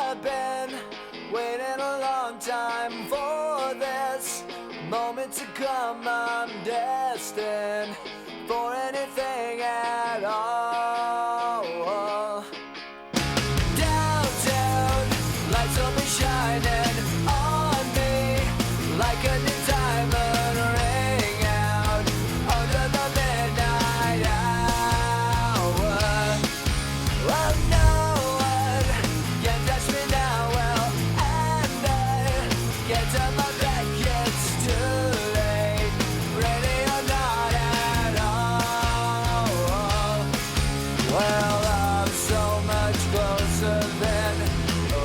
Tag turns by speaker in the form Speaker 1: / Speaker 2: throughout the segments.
Speaker 1: I've been waiting a long time for this moment to come. I'm destined for anything at all. Downtown, lights will be shining on me like a new diamond ring out under the midnight hour. Well, no one can touch me now, well, and I get to my back, it's too late, ready or not at all. Well, I'm so much closer than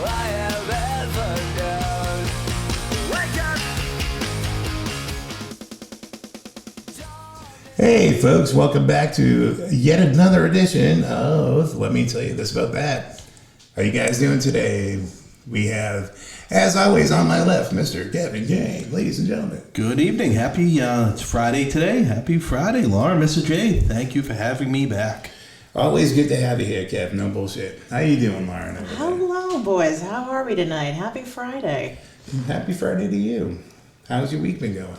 Speaker 1: I have ever known. Wake up!
Speaker 2: Hey folks, welcome back to yet another edition of Let Me Tell You This About That. How you guys doing today? We have, as always, on my left, Mr. Kevin J. Ladies and gentlemen.
Speaker 3: Good evening. Happy, it's Friday today. Happy Friday, Laura, Mr. J. Thank you for having me back.
Speaker 2: Always good to have you here, Kev. No bullshit. How you doing, Lauren? over there?
Speaker 4: Hello, boys. How are we tonight? Happy Friday.
Speaker 2: Happy Friday to you. How's your week been going?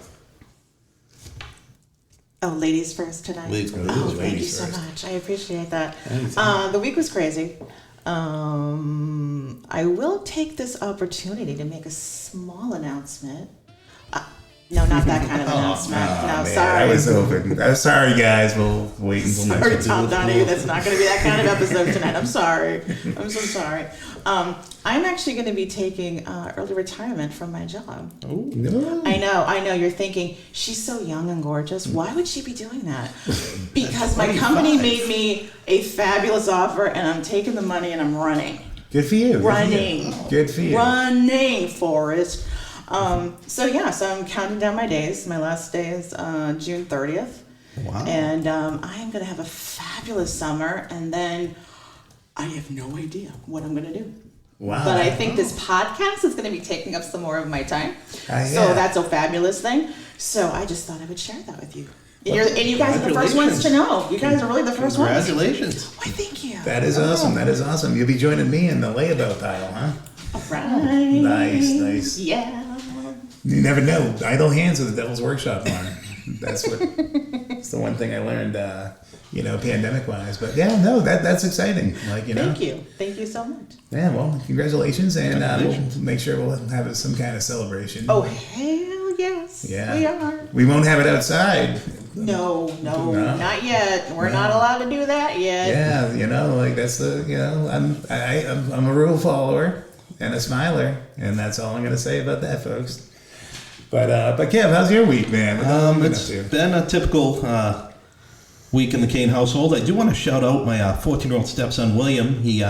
Speaker 4: Oh, ladies first tonight.
Speaker 3: Ladies first.
Speaker 4: Oh, thank you
Speaker 2: Ladies
Speaker 4: so
Speaker 2: first.
Speaker 4: much. I appreciate that. The week was crazy. I will take this opportunity to make a small announcement. No, not that kind of announcement. No,
Speaker 2: Man,
Speaker 4: sorry.
Speaker 2: I was hoping. I'm sorry, guys. We'll wait until next
Speaker 4: Sorry,
Speaker 2: week.
Speaker 4: Tom Donahue. That's not going to be that kind of episode tonight. I'm sorry. I'm so sorry. I'm actually going to be taking early retirement from my job.
Speaker 2: Oh, no.
Speaker 4: I know. You're thinking, she's so young and gorgeous. Why would she be doing that? Because my company made me a fabulous offer, and I'm taking the money and I'm running.
Speaker 2: Good for you.
Speaker 4: Running.
Speaker 2: Good for you.
Speaker 4: Running, Forrest. So I'm counting down my days. My last day is June 30th.
Speaker 3: Wow.
Speaker 4: And I am going to have a fabulous summer, and then I have no idea what I'm going to do.
Speaker 2: Wow.
Speaker 4: But I think this podcast is going to be taking up some more of my time.
Speaker 2: Yeah.
Speaker 4: So that's a fabulous thing. So I just thought I would share that with you. And you guys are the first ones to know. You guys are really the first ones.
Speaker 3: Congratulations.
Speaker 4: Why, thank you.
Speaker 2: That is awesome. That is awesome. You'll be joining me in the layabout pile, huh?
Speaker 4: All right.
Speaker 2: Nice.
Speaker 4: Yeah.
Speaker 2: You never know. Idle hands are the devil's workshop, Lauren. That's the one thing I learned, pandemic-wise. But yeah, no, that's exciting.
Speaker 4: Thank you. Thank you so much.
Speaker 2: Yeah, well, congratulations, and we'll make sure we'll have some kind of celebration.
Speaker 4: Oh, hell yes.
Speaker 2: Yeah.
Speaker 4: We are.
Speaker 2: We won't have it outside.
Speaker 4: No, not yet. We're not allowed to do that yet.
Speaker 2: Yeah, that's I'm a rule follower and a smiler, and that's all I'm gonna say about that, folks. But Kev, how's your week, man? What have you been up
Speaker 3: It's
Speaker 2: to?
Speaker 3: been a typical week in the Kane household. I do want to shout out my 14-year-old stepson, William. He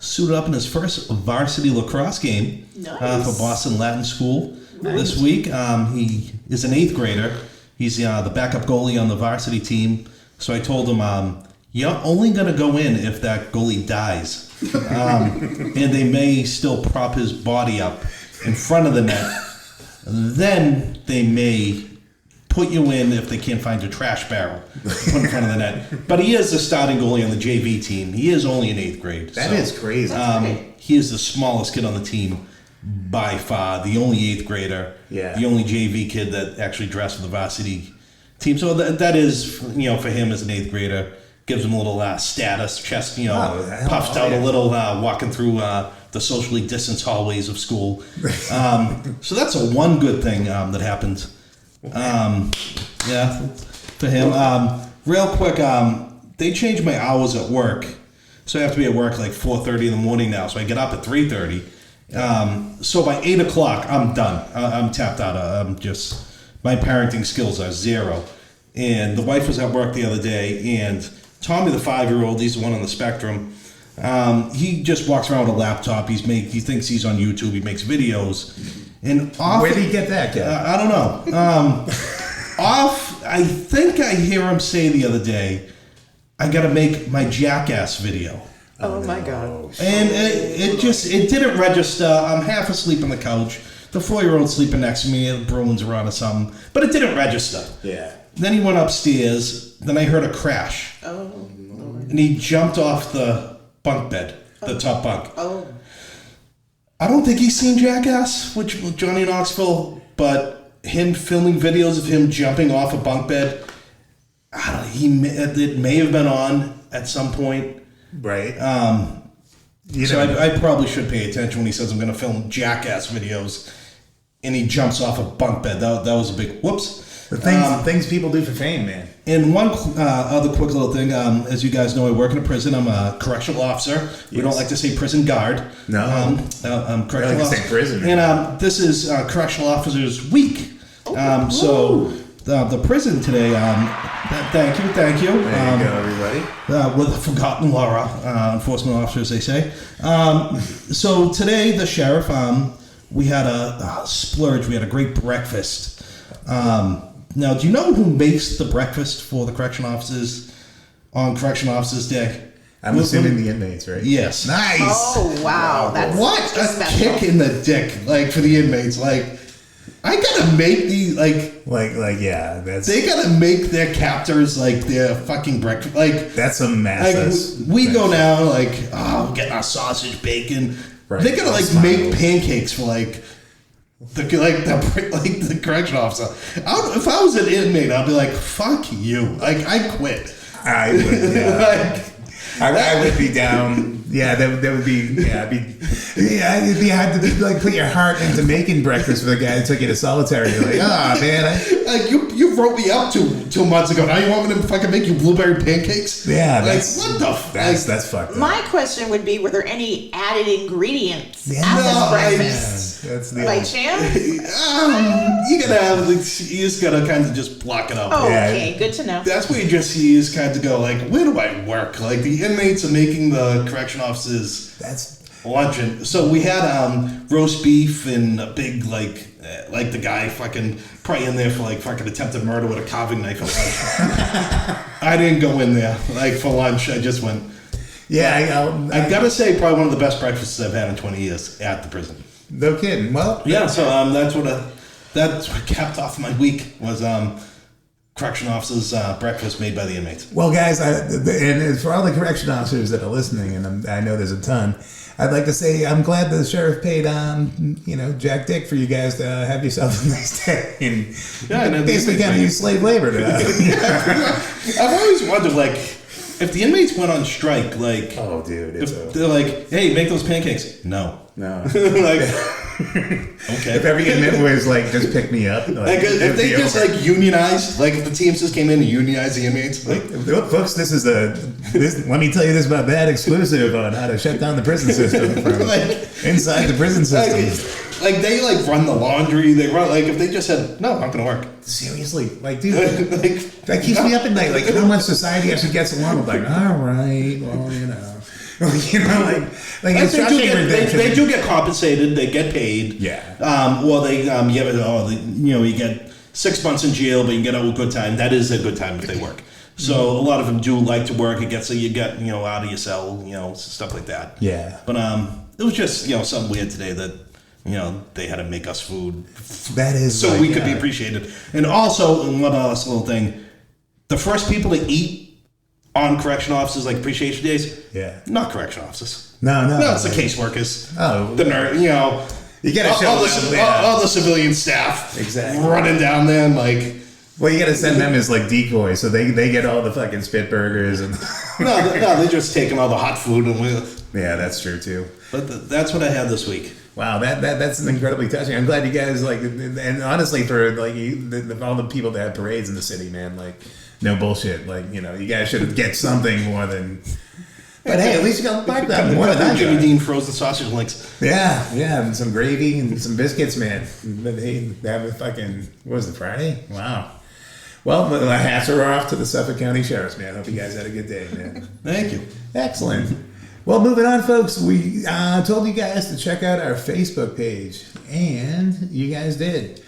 Speaker 3: suited up in his first varsity lacrosse game
Speaker 4: Nice.
Speaker 3: for Boston Latin School this week. He is an 8th grader. He's the backup goalie on the varsity team. So I told him, you're only going to go in if that goalie dies. And they may still prop his body up in front of the net. Then they may put you in if they can't find your trash barrel put in front of the net. But he is the starting goalie on the JV team. He is only in 8th grade.
Speaker 2: That is crazy.
Speaker 3: He is the smallest kid on the team by far, the only 8th grader, the only JV kid that actually dressed for the varsity team. So that is, for him as an 8th grader, gives him a little status, chest, puffed out a little, walking through the socially distanced hallways of school. So that's one good thing that happened. For him. Real quick, they changed my hours at work. So I have to be at work like 4:30 in the morning now. So I get up at 3:30. So by 8 o'clock, I'm done. I'm tapped out. My parenting skills are zero. And the wife was at work the other day, and Tommy, the 5-year-old, he's the one on the spectrum. He just walks around with a laptop. He thinks he's on YouTube. He makes videos. And
Speaker 2: Where did he get that, Kev?
Speaker 3: I don't know. I think I hear him say the other day, I got to make my jackass video.
Speaker 4: Oh my God.
Speaker 3: And it didn't register. I'm half asleep on the couch. The 4-year-old sleeping next to me. The Bruins were on or something. But it didn't register.
Speaker 2: Yeah.
Speaker 3: Then he went upstairs. Then I heard a crash.
Speaker 4: Oh.
Speaker 3: And he jumped off the bunk bed, the top bunk.
Speaker 4: Oh.
Speaker 3: I don't think he's seen Jackass, which with Johnny Knoxville, but him filming videos of him jumping off a bunk bed, it may have been on at some point.
Speaker 2: Right.
Speaker 3: I probably should pay attention when he says I'm going to film Jackass videos, and he jumps off a bunk bed. That was a big whoops.
Speaker 2: The things people do for fame, man.
Speaker 3: And one other quick little thing, as you guys know, I work in a prison. I'm a correctional officer. We don't like to say prison guard.
Speaker 2: No.
Speaker 3: I'm correctional
Speaker 2: I like to
Speaker 3: officer.
Speaker 2: say prison.
Speaker 3: And this is Correctional Officers Week. So the prison today, thank you.
Speaker 2: There you go, everybody.
Speaker 3: With a forgotten Laura, enforcement officers, they say. So today, the sheriff, we had a splurge. We had a great breakfast. Now, do you know who makes the breakfast for the correction officers on Correction Officers Day?
Speaker 2: I'm assuming the inmates, right?
Speaker 3: Yes.
Speaker 2: Nice.
Speaker 4: Oh, wow. That's
Speaker 3: What a
Speaker 4: special.
Speaker 3: kick in the dick, like, for the inmates. Like, I gotta make these, like,
Speaker 2: yeah,
Speaker 3: they gotta make their captors, like, their fucking breakfast. Like,
Speaker 2: that's some mass.
Speaker 3: we go now, like, we're getting our sausage, bacon.
Speaker 2: Right.
Speaker 3: They gotta, like,
Speaker 2: Smiles.
Speaker 3: make pancakes for, like, the correction officer. If I was an inmate, I'd be like, "Fuck you!" Like, I quit.
Speaker 2: I would, yeah.
Speaker 3: Like,
Speaker 2: I would be down. Yeah, that would be. Yeah, it'd be hard to like put your heart into making breakfast for the guy that took you to solitary. You're like, man,
Speaker 3: like you wrote me up two months ago. Now you want me to fucking make you blueberry pancakes?
Speaker 2: yeah,
Speaker 3: Like,
Speaker 2: that's
Speaker 3: what the fuck?
Speaker 2: that's fucked up.
Speaker 4: My question would be, were there any added ingredients
Speaker 2: Yeah.
Speaker 4: at this
Speaker 3: No,
Speaker 4: breakfast?
Speaker 2: That's the
Speaker 4: By chance?
Speaker 3: You gotta have. Like, you just gotta kind of just block it up.
Speaker 4: Oh,
Speaker 2: Yeah.
Speaker 4: okay. Good to know.
Speaker 3: That's where you just kind of go like, where do I work? Like, the inmates are making the correction officers
Speaker 2: That's
Speaker 3: luncheon. So we had roast beef and a big like the guy fucking probably in there for like fucking attempted murder with a carving knife at lunch. I didn't go in there like for lunch. I just went.
Speaker 2: yeah.
Speaker 3: I gotta say, probably one of the best breakfasts I've had in 20 years at the prison.
Speaker 2: No kidding. Well,
Speaker 3: Yeah, so that's what capped off my week was correction officers breakfast made by the inmates.
Speaker 2: Well, guys, and for all the correction officers that are listening, and I know there's a ton, I'd like to say I'm glad the sheriff paid, Jack Dick for you guys to have yourself a nice day, and basically kind of use slave labor to.
Speaker 3: I've always wondered, like, if the inmates went on strike, like,
Speaker 2: Oh, dude,
Speaker 3: if they're like, hey, make those pancakes. No. Like, okay.
Speaker 2: If every inmate was like, just pick me up.
Speaker 3: Like, if they just like unionize, like if the Teamsters came in and unionized the inmates, like,
Speaker 2: folks, let me tell you this about that exclusive on how to shut down the prison system from inside the prison system.
Speaker 3: like they like run the laundry, they run like if they just said no, not gonna work.
Speaker 2: Seriously, like, dude,
Speaker 3: Like,
Speaker 2: that keeps me up at night. Like, how much society actually gets along with, like, all right, well,
Speaker 3: they do get compensated. They get paid.
Speaker 2: Yeah.
Speaker 3: Well, you get 6 months in jail, but you get out with a good time. That is a good time if they work. So a lot of them do like to work. It gets you get out of your cell, stuff like that.
Speaker 2: Yeah.
Speaker 3: But it was just something weird today that they had to make us food.
Speaker 2: That is
Speaker 3: so
Speaker 2: like,
Speaker 3: we could be appreciated. And also, one last little thing, the first people to eat on correction officers, like appreciation days, not correction officers.
Speaker 2: No,
Speaker 3: it's the caseworkers.
Speaker 2: Oh,
Speaker 3: the nurse,
Speaker 2: you gotta show
Speaker 3: all the civilian staff,
Speaker 2: Exactly.
Speaker 3: running down there and like.
Speaker 2: Well, you gotta send them as like decoys, so they get all the fucking spit burgers and.
Speaker 3: no, they're just taking all the hot food and
Speaker 2: Yeah, that's true too.
Speaker 3: But that's what I had this week.
Speaker 2: Wow, that's incredibly touching. I'm glad you guys and honestly for like all the people that have parades in the city, man, like no bullshit, like you guys should get something more than. But hey, at least you got like that more than I
Speaker 3: Jimmy
Speaker 2: got.
Speaker 3: Dean frozen sausage links.
Speaker 2: Yeah, and some gravy and some biscuits, man. They have a fucking what was it, Friday? Wow. Well, the hats are off to the Suffolk County Sheriff's, man. Hope you guys had a good day, man.
Speaker 3: Thank you.
Speaker 2: Excellent. Well, moving on, folks. We told you guys to check out our Facebook page, and you guys did.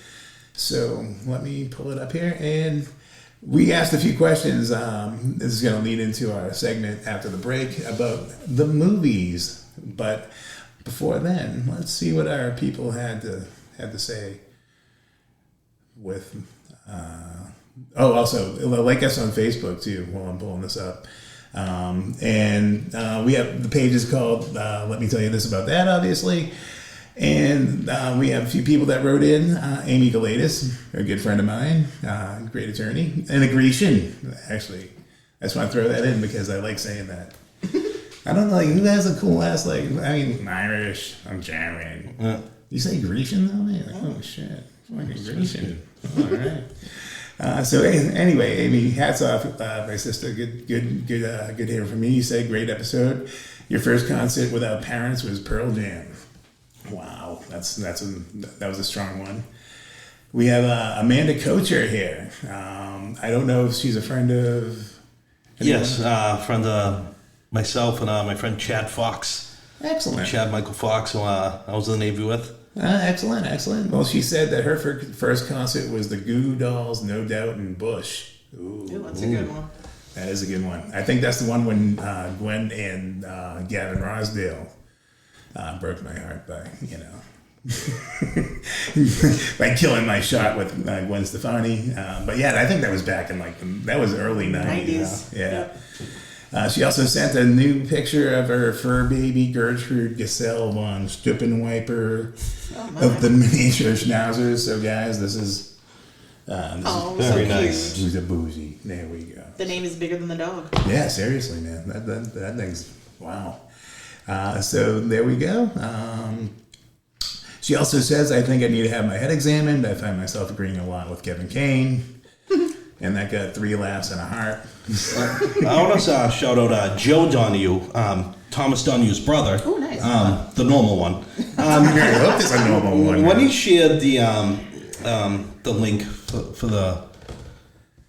Speaker 2: So let me pull it up here. And we asked a few questions. This is going to lead into our segment after the break about the movies. But before then, let's see what our people had to say with... also, like us on Facebook, too, while I'm pulling this up. And we have the page is called Let Me Tell You This About That, obviously. And we have a few people that wrote in. Amy Galatis, a good friend of mine, great attorney, and a Grecian, actually. I just want to throw that in because I like saying that. I don't know, like, who has a cool ass, like, I mean, I'm Irish, I'm German.
Speaker 3: Yeah.
Speaker 2: You say Grecian though, man? Like, oh shit, fucking Grecian. All right. So anyway, Amy, hats off, my sister. Good hearing from you. You said great episode. Your first concert without parents was Pearl Jam. Wow, that was a strong one. We have Amanda Kocher here. I don't know if she's a friend of. Anyone?
Speaker 3: Yes, friend of myself and my friend Chad Fox.
Speaker 2: Excellent.
Speaker 3: Chad Michael Fox, who I was in the Navy with.
Speaker 2: Excellent. Well, she said that her first concert was the Goo Dolls, No Doubt, and Bush.
Speaker 4: Ooh, that's a good one.
Speaker 2: That is a good one. I think that's the one when Gwen and Gavin Rosdale broke my heart by, by killing my shot with Gwen Stefani. But yeah, I think that was back in that was early 90s. Yeah. She also sent a new picture of her fur baby Gertrude Gesell von Stuppenwiper of the miniature schnauzers. So guys, this is
Speaker 3: very nice.
Speaker 2: Who's a bougie? There we go.
Speaker 4: The name is bigger than the dog.
Speaker 2: Yeah, seriously, man. That thing's wow. So there we go. She also says, I think I need to have my head examined. I find myself agreeing a lot with Kevin Kane. And that got 3 laughs and a heart.
Speaker 3: I want to shout out Joe Donahue, Thomas Donahue's brother.
Speaker 4: Oh, nice.
Speaker 3: The normal one.
Speaker 2: I hope it's a normal one.
Speaker 3: When he shared the link for the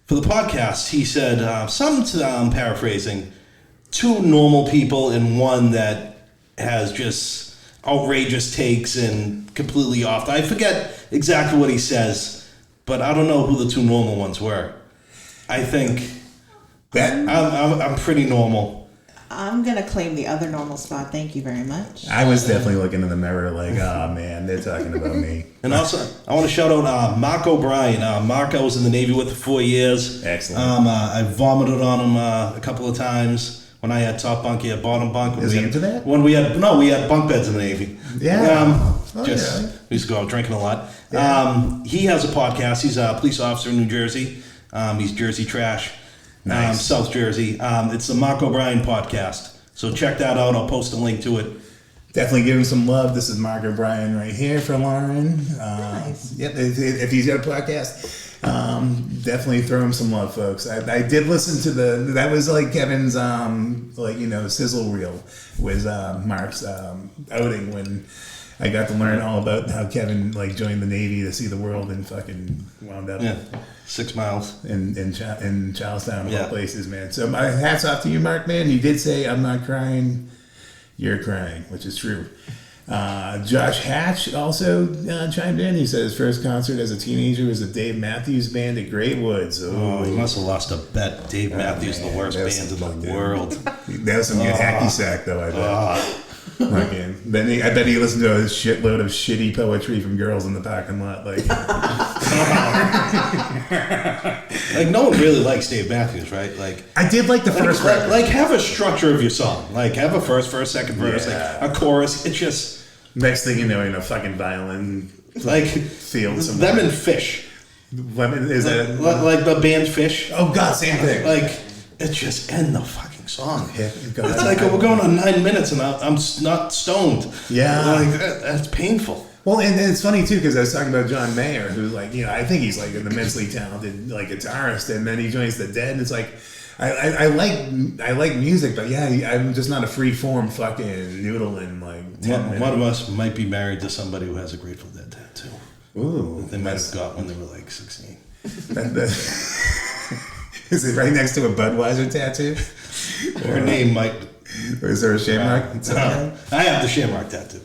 Speaker 3: podcast, he said something to I'm paraphrasing, 2 normal people and one that has just outrageous takes and completely off. I forget exactly what he says, but I don't know who the 2 normal ones were. I think that I'm pretty normal.
Speaker 4: I'm going to claim the other normal spot. Thank you very much.
Speaker 2: I was definitely looking in the mirror like, oh man, they're talking about me.
Speaker 3: And also, I want to shout out Mark O'Brien. Mark, I was in the Navy with for 4 years.
Speaker 2: Excellent.
Speaker 3: I vomited on him a couple of times when I had top bunk. He had bottom bunk.
Speaker 2: Is he into that?
Speaker 3: When we had bunk beds in the Navy.
Speaker 2: Yeah.
Speaker 3: We used to go out drinking a lot. Yeah. He has a podcast. He's a police officer in New Jersey. He's Jersey Trash.
Speaker 2: Nice.
Speaker 3: South Jersey. It's the Mark O'Brien podcast. So check that out. I'll post a link to it.
Speaker 2: Definitely give him some love. This is Mark O'Brien right here for Lauren.
Speaker 4: Nice.
Speaker 2: Yep, if he's got a podcast, definitely throw him some love, folks. I did listen to that was like Kevin's sizzle reel was Mark's outing when I got to learn all about how Kevin joined the Navy to see the world and fucking wound up
Speaker 3: 6 miles
Speaker 2: in Charlestown, of all places, man. So my hats off to you, Mark, man. You did say I'm not crying, you're crying, which is true. Josh Hatch also chimed in. He said his first concert as a teenager was the Dave Matthews Band at Great Woods.
Speaker 3: Oh, he must have lost a bet. Dave Matthews, the worst band in the world.
Speaker 2: That was some good hacky sack, though, I bet. Then I bet he listened to a shitload of shitty poetry from girls in the parking lot.
Speaker 3: Like no one really likes Dave Matthews, right? Like
Speaker 2: I did like the first record.
Speaker 3: Like have a structure of your song. Like have a first verse, second verse, like a chorus. It's just
Speaker 2: next thing you know, in a fucking violin field somewhere.
Speaker 3: Them and Fish.
Speaker 2: Is that
Speaker 3: like the band Fish?
Speaker 2: Oh God, same thing.
Speaker 3: Like it's just end the fucking song.
Speaker 2: It's
Speaker 3: like we're going on 9 minutes and I'm not stoned.
Speaker 2: Yeah,
Speaker 3: like that's painful.
Speaker 2: Well, and it's funny too because I was talking about John Mayer, who's I think he's an immensely talented guitarist, and then he joins the Dead, and it's like I like music, but I'm just not a free form fucking noodling
Speaker 3: One of us might be married to somebody who has a Grateful Dead tattoo.
Speaker 2: Ooh,
Speaker 3: they might have got when they were 16.
Speaker 2: Is it right next to a Budweiser tattoo?
Speaker 3: Her name might.
Speaker 2: Or is there a Shamrock?
Speaker 3: I have the Shamrock tattoo.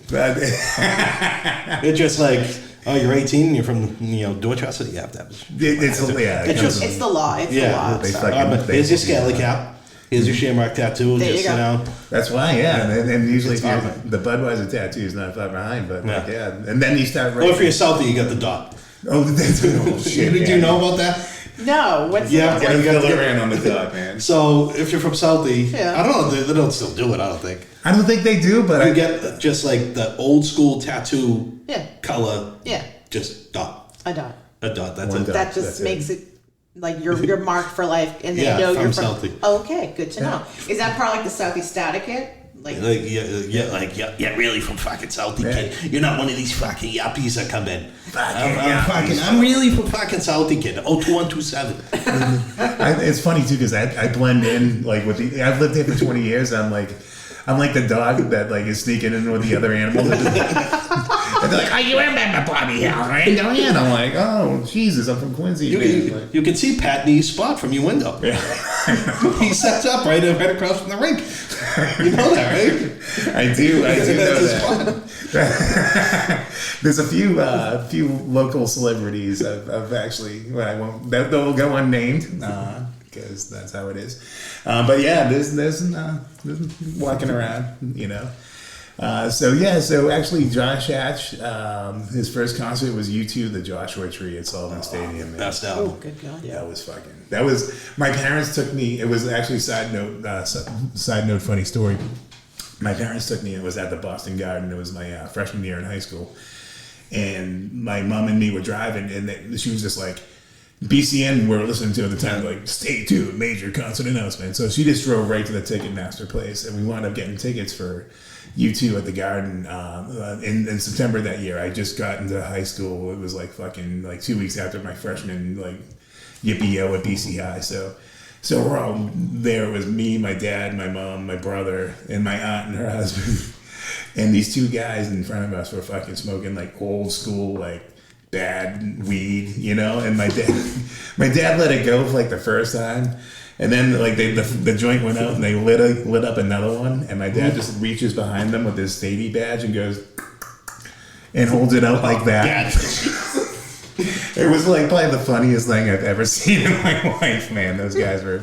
Speaker 3: It's just you're 18 and you're from Dorchester. You have to have
Speaker 2: it's the
Speaker 4: law. It's the law.
Speaker 3: Here's your scally cap. Here's your Shamrock tattoo.
Speaker 4: There you go.
Speaker 2: That's why, and usually the Budweiser tattoo is not far behind, but and then you start.
Speaker 3: Or if you're Southie, you got the dot.
Speaker 2: Oh, that's shit.
Speaker 3: Do you know about that?
Speaker 4: No, what's
Speaker 3: Yeah,
Speaker 2: Get
Speaker 3: you
Speaker 2: a
Speaker 3: got to
Speaker 2: filler
Speaker 3: get-
Speaker 2: in on the dog, man.
Speaker 3: So if you're from Southie,
Speaker 4: Yeah.
Speaker 3: I don't know. They don't still do it. I don't think.
Speaker 2: I don't think they do, but
Speaker 3: You
Speaker 2: I
Speaker 3: get just like the old school tattoo
Speaker 4: Yeah.
Speaker 3: color.
Speaker 4: Yeah,
Speaker 3: Just dot.
Speaker 4: a dot.
Speaker 3: A dot. That's
Speaker 2: One
Speaker 3: it.
Speaker 2: dot.
Speaker 4: That just
Speaker 2: That's
Speaker 4: makes it like you're marked for life, and they
Speaker 3: Yeah,
Speaker 4: know
Speaker 3: from
Speaker 4: you're from.
Speaker 3: Southie.
Speaker 4: Okay, good to know. Is that part like the Southie Static kid? Like,
Speaker 3: Yeah, really from fucking Southie,
Speaker 2: Yeah.
Speaker 3: kid. You're not one of these fucking yuppies that come in.
Speaker 2: Fucking yuppies.
Speaker 3: I'm really from fucking Southie, kid. 02127.
Speaker 2: it's funny too because I blend in like with the. I've lived here for 20 years. I'm like the dog that like is sneaking in with the other animals. And they're like, "Oh, you remember Bobby Hill, right?" And I'm like, "Oh, Jesus, I'm from Quincy." man."
Speaker 3: You can see Pat Nee's spot from your window.
Speaker 2: Yeah.
Speaker 3: He sets up right across from the rink. You know that, right?
Speaker 2: I do know
Speaker 3: That's his
Speaker 2: that. There's a few local celebrities I've actually. Well, I won't. They'll go unnamed because that's how it is. But yeah, there's walking around, you know. So actually, Josh Hatch, his first concert was U2, the Joshua Tree at Sullivan Stadium. Man.
Speaker 3: Best
Speaker 4: oh,
Speaker 3: album.
Speaker 4: good God.
Speaker 2: That was my parents took me. It was actually side note funny story. My parents took me. It was at the Boston Garden. It was my freshman year in high school, and my mom and me were driving, and she was just like, BCN we were listening to at the time, like, stay tuned, major concert announcement. So she just drove right to the Ticketmaster place, and we wound up getting tickets for U2 at the Garden in September that year. I just got into high school. It was like fucking like 2 weeks after my freshman like yippee-yo at BC High. So we're all there. It was me, my dad, my mom, my brother, and my aunt and her husband. And these two guys in front of us were fucking smoking like old school like bad weed, you know. And my dad let it go for like the first time. And then like the joint went out and they lit up another one, and my dad just reaches behind them with his Stady badge and goes and holds it out like that. It was like probably the funniest thing I've ever seen in my life, man. Those guys were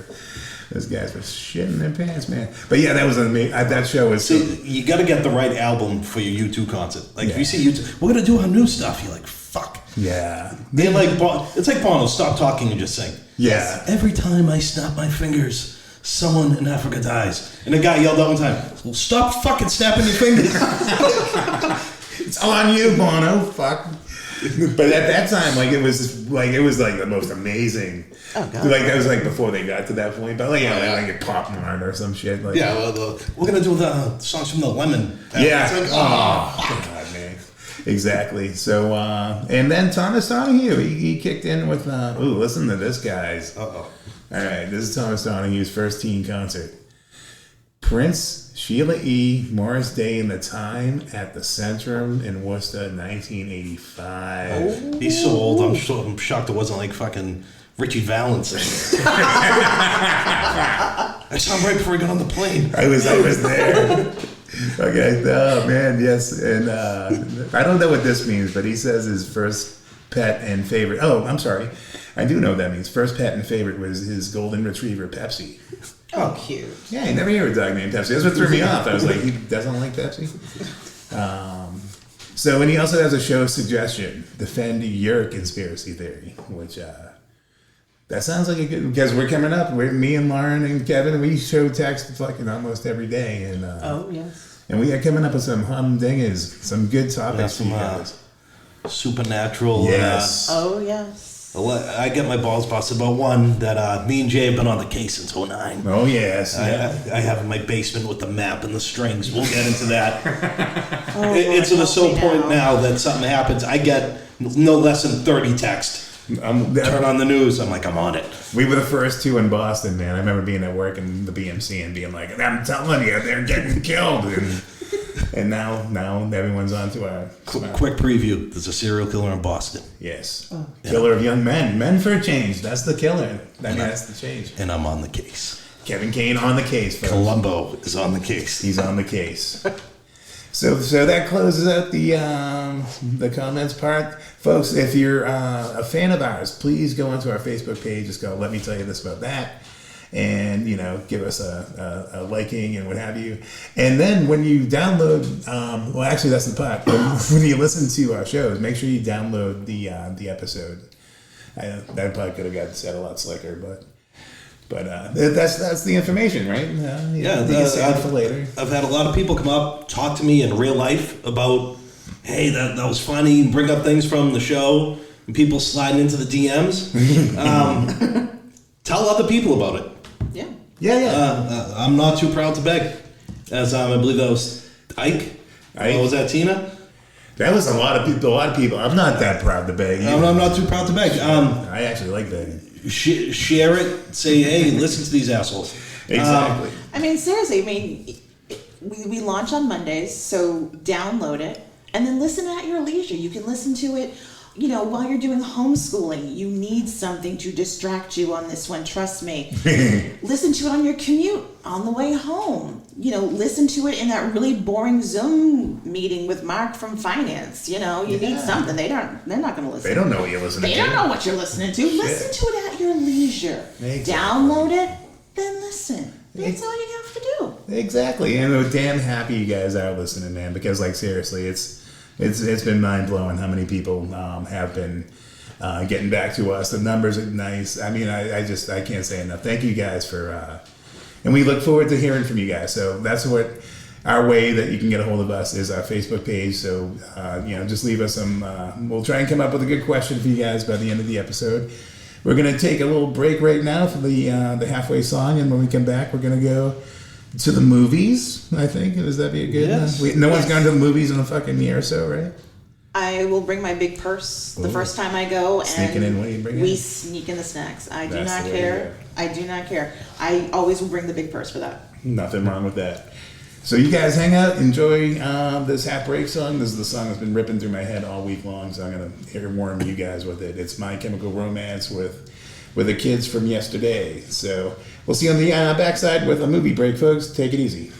Speaker 2: shitting their pants, man. But yeah, that was amazing. That show was.
Speaker 3: So you got to get the right album for your U2 concert. Like if you see U2, we're gonna do our new stuff. You're like, fuck.
Speaker 2: Yeah.
Speaker 3: They like it's like Bono. Stop talking and just sing.
Speaker 2: Yeah.
Speaker 3: Every time I snap my fingers, someone in Africa dies. And the guy yelled out one time, well, "Stop fucking snapping your fingers."
Speaker 2: It's on you, Bono. Fuck. But at that time, like it was like the most amazing.
Speaker 4: Oh, God.
Speaker 2: Like that was like before they got to that point. But like like a Pop Mart or some shit. Like
Speaker 3: Yeah, well, we're gonna do the songs from the Lemon.
Speaker 2: Yeah.
Speaker 3: It's like,
Speaker 2: God, man. Exactly. So and then Thomas Donahue, he kicked in with listen to this, guys.
Speaker 3: Uh-oh.
Speaker 2: All right, this is Thomas Donahue's first teen concert. Prince, Sheila E., Morris Day and the Time at the Centrum in Worcester, 1985.
Speaker 3: He's so old. I'm shocked it wasn't like fucking Richie Valens. I saw him right before he got on the plane.
Speaker 2: I was there. Okay, oh man, yes, and I don't know what this means, but he says his first pet and favorite. Oh, I'm sorry, I do know what that means. First pet and favorite was his golden retriever Pepsi.
Speaker 4: Oh, cute.
Speaker 2: Yeah, you never hear a dog named Pepsi. That's what threw me off. I was like, he doesn't like Pepsi. So, and he also has a show suggestion: defend your conspiracy theory, which that sounds like a good, because we're coming up. Me and Lauren and Kevin, we show text fucking almost every day, and
Speaker 4: Oh, yes.
Speaker 2: and we are coming up with some humdingers, some good topics for
Speaker 3: some
Speaker 2: you guys.
Speaker 3: Supernatural.
Speaker 2: Yes.
Speaker 4: Oh, yes.
Speaker 3: I get my balls busted about one that me and Jay have been on the case since 2009.
Speaker 2: Oh yes.
Speaker 3: I have in my basement with the map and the strings. We'll get into that.
Speaker 4: Oh,
Speaker 3: It's to the
Speaker 4: Lord,
Speaker 3: so
Speaker 4: help me
Speaker 3: point now that something happens. I get no less than 30 texts. Turn on the news. I'm like, I'm on it.
Speaker 2: We were the first two in Boston, man. I remember being at work in the BMC and being like, "I'm telling you, they're getting killed." And now everyone's on to our
Speaker 3: Quick preview. There's a serial killer in Boston.
Speaker 2: yes, killer of young men for a change. That's the killer. That's the change.
Speaker 3: And I'm on the case.
Speaker 2: Kevin Kane on the case, folks.
Speaker 3: Columbo is on the case.
Speaker 2: He's on the case. So that closes out the comments part, folks. If you're a fan of ours, please go onto our Facebook page. Just go, let me tell you this about that, and give us a liking and what have you. And then when you download, well, actually that's the part. When you listen to our shows, make sure you download the episode That probably could have got said a lot slicker, but that's the information, right? You can save it for later.
Speaker 3: I've had a lot of people come up, talk to me in real life about, hey, that was funny, bring up things from the show, and people sliding into the DMs. Tell other people about it.
Speaker 4: Yeah.
Speaker 2: Yeah.
Speaker 3: I'm not too proud to beg. As I believe that was Ike. What was that, Tina?
Speaker 2: That was a lot of people. I'm not that proud to beg.
Speaker 3: I'm not too proud to beg.
Speaker 2: I actually like begging.
Speaker 3: Share it. Say, hey, listen to these assholes.
Speaker 2: Exactly.
Speaker 4: I mean, seriously, we launch on Mondays, so download it and then listen at your leisure. You can listen to it, while you're doing homeschooling. You need something to distract you on this one, trust me. Listen to it on your commute, on the way home. Listen to it in that really boring Zoom meeting with Mark from finance. You need something. They're not going to listen.
Speaker 2: They don't know what you're listening to.
Speaker 4: They don't know what you're listening to. Listen to it at your leisure.
Speaker 2: Exactly.
Speaker 4: Download it, then listen. That's all you have to do.
Speaker 2: Exactly. And we're damn happy you guys are listening, man, because seriously, it's been mind blowing how many people have been getting back to us. The numbers are nice. I mean, I can't say enough. Thank you guys for, and we look forward to hearing from you guys. So that's what our way that you can get a hold of us is our Facebook page. So just leave us some. We'll try and come up with a good question for you guys by the end of the episode. We're gonna take a little break right now for the halfway song, and when we come back, we're gonna go to the movies, I think. Does that be a good one? No one's gone to the movies in a fucking year or so, right?
Speaker 4: I will bring my big purse the first time I go, and
Speaker 2: Sneaking in what you bring
Speaker 4: we
Speaker 2: in?
Speaker 4: sneak in the snacks. I do
Speaker 2: That's
Speaker 4: not
Speaker 2: the way to
Speaker 4: care.
Speaker 2: go.
Speaker 4: I do not care. I always will bring the big purse for that.
Speaker 2: Nothing wrong with that. So you guys hang out, enjoy this half break song. This is the song that's been ripping through my head all week long, so I'm gonna earworm you guys with it. It's My Chemical Romance with the kids from yesterday. So we'll see you on the backside with a movie break, folks. Take it easy.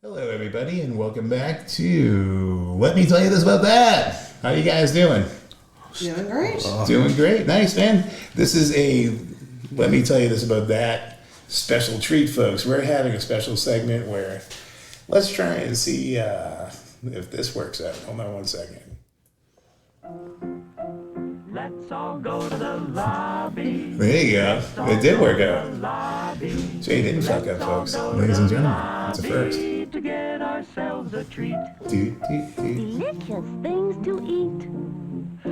Speaker 2: Hello, everybody, and welcome back to Let Me Tell You This About That. How you guys doing?
Speaker 4: Doing great.
Speaker 2: Doing great. Nice, man. This is a Let Me Tell You This About That special treat, folks. We're having a special segment where let's try and see if this works out. Hold on one second.
Speaker 5: Let's all go to the lobby.
Speaker 2: There you go. It did work out. So you didn't fuck up, folks. Ladies and gentlemen, it's a first.
Speaker 5: To get ourselves a treat.
Speaker 6: Delicious things to eat.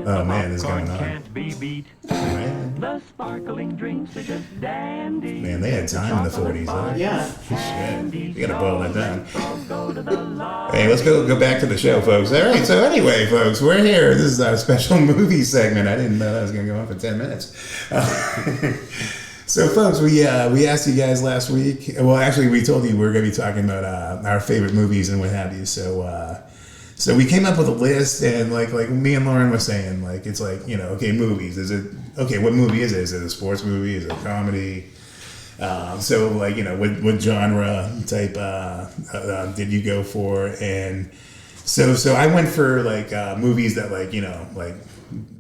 Speaker 2: Oh man, this is going
Speaker 5: Popcorn
Speaker 2: on.
Speaker 5: can't be beat.
Speaker 2: Man,
Speaker 5: The sparkling drinks are just dandy.
Speaker 2: they had time in the 40s, huh?
Speaker 4: Yeah.
Speaker 2: Shit. You gotta boil that down.
Speaker 5: All go to the lobby.
Speaker 2: Hey, let's go back to the show, folks. All right, so anyway, folks, we're here. This is our special movie segment. I didn't know that was going to go on for 10 minutes. So, folks, we asked you guys last week. Well, actually, we told you we were going to be talking about our favorite movies and what have you. So we came up with a list, and like me and Lauren were saying, like it's like, you know, okay, movies. Is it okay? What movie is it? Is it a sports movie? Is it a comedy? So like, you know, what genre type did you go for? And so I went for like movies that like, you know, like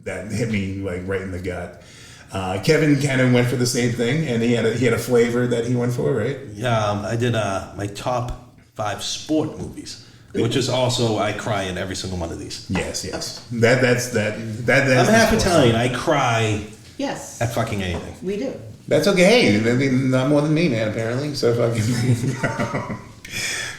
Speaker 2: that hit me like right in the gut. Kevin kind of went for the same thing, and he had a flavor that he went for, right?
Speaker 3: Yeah, I did my top 5 sport movies, which is also I cry in every single one of these.
Speaker 2: Yes. That's
Speaker 3: I'm half Italian. I cry
Speaker 4: Yes.
Speaker 3: at fucking anything.
Speaker 4: We do.
Speaker 2: That's okay. Hey, I mean, not more than me, man. Apparently, so fucking.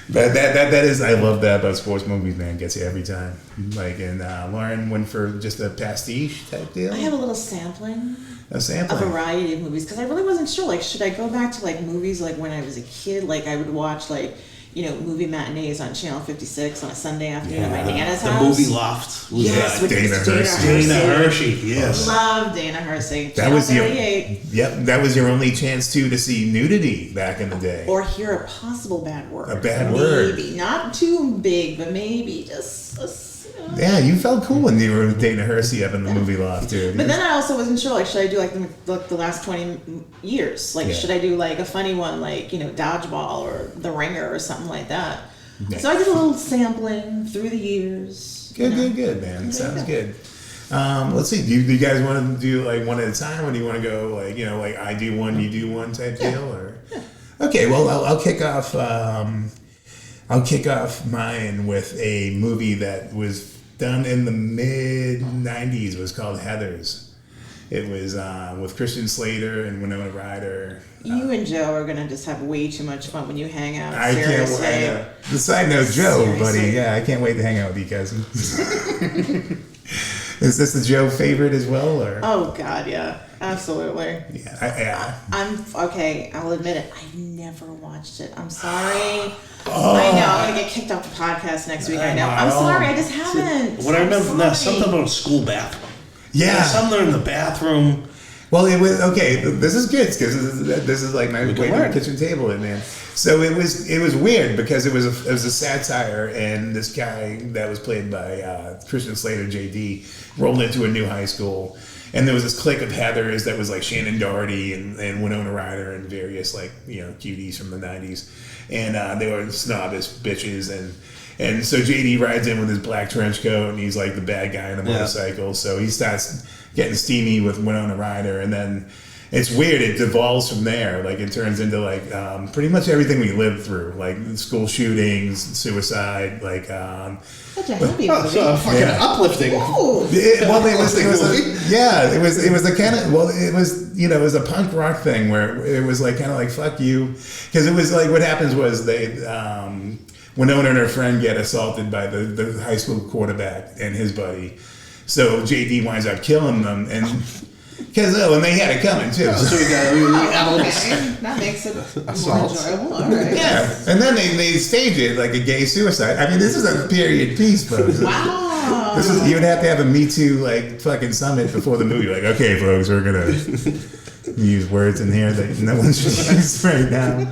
Speaker 2: That is, I love that about sports movies, man. Gets you every time. Like, and Lauren went for just a pastiche type deal.
Speaker 4: I have a little sampling.
Speaker 2: A
Speaker 4: A
Speaker 2: sampling.
Speaker 4: variety of movies because I really wasn't sure. Like, should I go back to like movies like when I was a kid? Like, I would watch like, you know, movie matinees on Channel 56 on a Sunday afternoon at my Nana's
Speaker 3: The
Speaker 4: house.
Speaker 3: movie Loft. Was
Speaker 4: Yes, with
Speaker 2: Dana Hersey.
Speaker 3: Dana Hersey. Yes.
Speaker 4: Love Dana Hersey.
Speaker 2: That was your.
Speaker 4: 38.
Speaker 2: Yep, that was your only chance to see nudity back in the day.
Speaker 4: Or hear a possible bad word.
Speaker 2: A bad word.
Speaker 4: Maybe. Not too big, but maybe just you know.
Speaker 2: Yeah, you felt cool when you were with Dana Hersey up in the movie loft, dude.
Speaker 4: But then I also wasn't sure, like, should I do, like, the last 20 years? Like,
Speaker 2: Yeah.
Speaker 4: should I do, like, a funny one, like, you know, Dodgeball or The Ringer or something like that?
Speaker 2: Yeah.
Speaker 4: So I did a little sampling through the years.
Speaker 2: Good,
Speaker 4: you know.
Speaker 2: good, man.
Speaker 4: There
Speaker 2: Sounds
Speaker 4: you
Speaker 2: good. Let's see. Do you guys want to do like one at a time, or do you want to go like, you know, like I do one, you do one type deal? Or okay, well I'll kick off. I'll kick off mine with a movie that was done in the mid '90s. It was called Heathers. It was with Christian Slater and Winona Ryder.
Speaker 4: You and Joe are going to just have way too much fun when you hang out.
Speaker 2: I can't
Speaker 4: Seriously.
Speaker 2: wait. The side note, Joe, buddy.
Speaker 4: Seriously.
Speaker 2: Yeah, I can't wait to hang out with you, cousin. Is this the Joe favorite as well, or?
Speaker 4: Oh, God, yeah. Absolutely.
Speaker 2: Yeah,
Speaker 4: I'm okay. I'll admit it. I've never watched it. I'm sorry.
Speaker 2: Oh.
Speaker 4: I know. I'm gonna get kicked off the podcast next week. I know. I'm sorry. I just haven't.
Speaker 3: What I remember from that,
Speaker 4: I'm
Speaker 3: something
Speaker 4: sorry.
Speaker 3: about a school bathroom.
Speaker 2: yeah.
Speaker 3: Something in the bathroom.
Speaker 2: Well, it was okay. This is good because this is like my
Speaker 3: We can
Speaker 2: way to
Speaker 3: learn.
Speaker 2: the kitchen table, it man. So it was weird because it was a satire, and this guy that was played by Christian Slater, JD, rolled into a new high school, and there was this clique of Heathers that was like Shannon Doherty and Winona Ryder and various like, you know, cuties from the '90s, and they were snobbish bitches and so JD rides in with his black trench coat, and he's like the bad guy on the
Speaker 3: Yeah.
Speaker 2: motorcycle. So he starts getting steamy with Winona Ryder, and then it's weird. It devolves from there. Like it turns into like pretty much everything we lived through, like school shootings, suicide, like.
Speaker 4: Such a happy
Speaker 3: Oh,
Speaker 4: movie.
Speaker 3: so fucking
Speaker 2: Yeah.
Speaker 3: uplifting.
Speaker 4: Ooh.
Speaker 2: It was the kind of, well, it was, you know, it was a punk rock thing where it was like kind of like fuck you, because it was like what happens was they Winona and her friend get assaulted by the high school quarterback and his buddy, so JD winds up killing them, and because and they had it coming too.
Speaker 3: So we add a little.
Speaker 4: Okay. That makes it more
Speaker 3: Assault.
Speaker 4: enjoyable. All right.
Speaker 2: Yeah, and then they stage it like a gay suicide. I mean, this is a period piece, folks.
Speaker 4: Wow.
Speaker 2: This is, you would have to have a Me Too like fucking summit before the movie. Like, okay, folks, we're gonna use words in here that no one should use right now.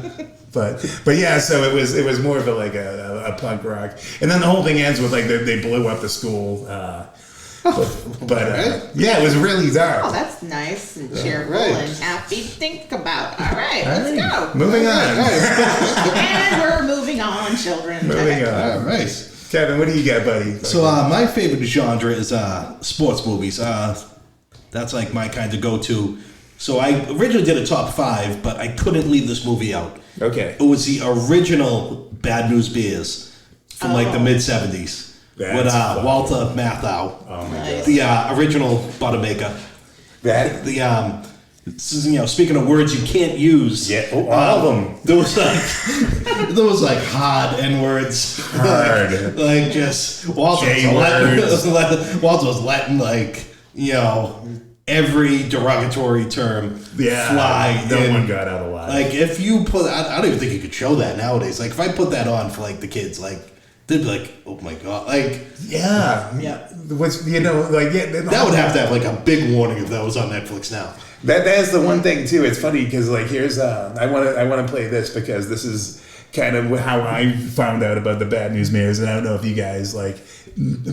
Speaker 2: But yeah, so it was more of a like a punk rock, and then the whole thing ends with like they blew up the school. But yeah, it was really dark.
Speaker 4: Oh, that's nice and cheerful
Speaker 3: right.
Speaker 4: and happy to think about. All right, let's go.
Speaker 2: Moving on.
Speaker 4: And we're moving on, children.
Speaker 2: Moving
Speaker 4: Okay.
Speaker 2: on.
Speaker 3: All right.
Speaker 2: Kevin, what do you got, buddy?
Speaker 3: So my favorite genre is sports movies. That's like my kind of go-to. So I originally did a top 5, but I couldn't leave this movie out.
Speaker 2: Okay.
Speaker 3: It was the original Bad News Bears from like the mid-'70s
Speaker 2: That's
Speaker 3: with
Speaker 2: fun.
Speaker 3: Walter Matthau,
Speaker 2: Oh my
Speaker 4: Nice.
Speaker 3: the original Buttermaker.
Speaker 2: That.
Speaker 3: This is, speaking of words you can't use.
Speaker 2: Yeah, all of them.
Speaker 3: There was like hard N words.
Speaker 2: Hard.
Speaker 3: like just Walter was
Speaker 2: J-words.
Speaker 3: Walter was letting every derogatory term fly.
Speaker 2: No
Speaker 3: in.
Speaker 2: one got out alive.
Speaker 3: Like if you put, I don't even think you could show that nowadays. Like if I put that on for like the kids, like they'd be like, oh my god, like
Speaker 2: yeah. Which
Speaker 3: that would have to have like a big warning if that was on Netflix now.
Speaker 2: That's the one thing too. It's funny because like here's I want to play this because this is kind of how I found out about the Bad News Bears, and I don't know if you guys like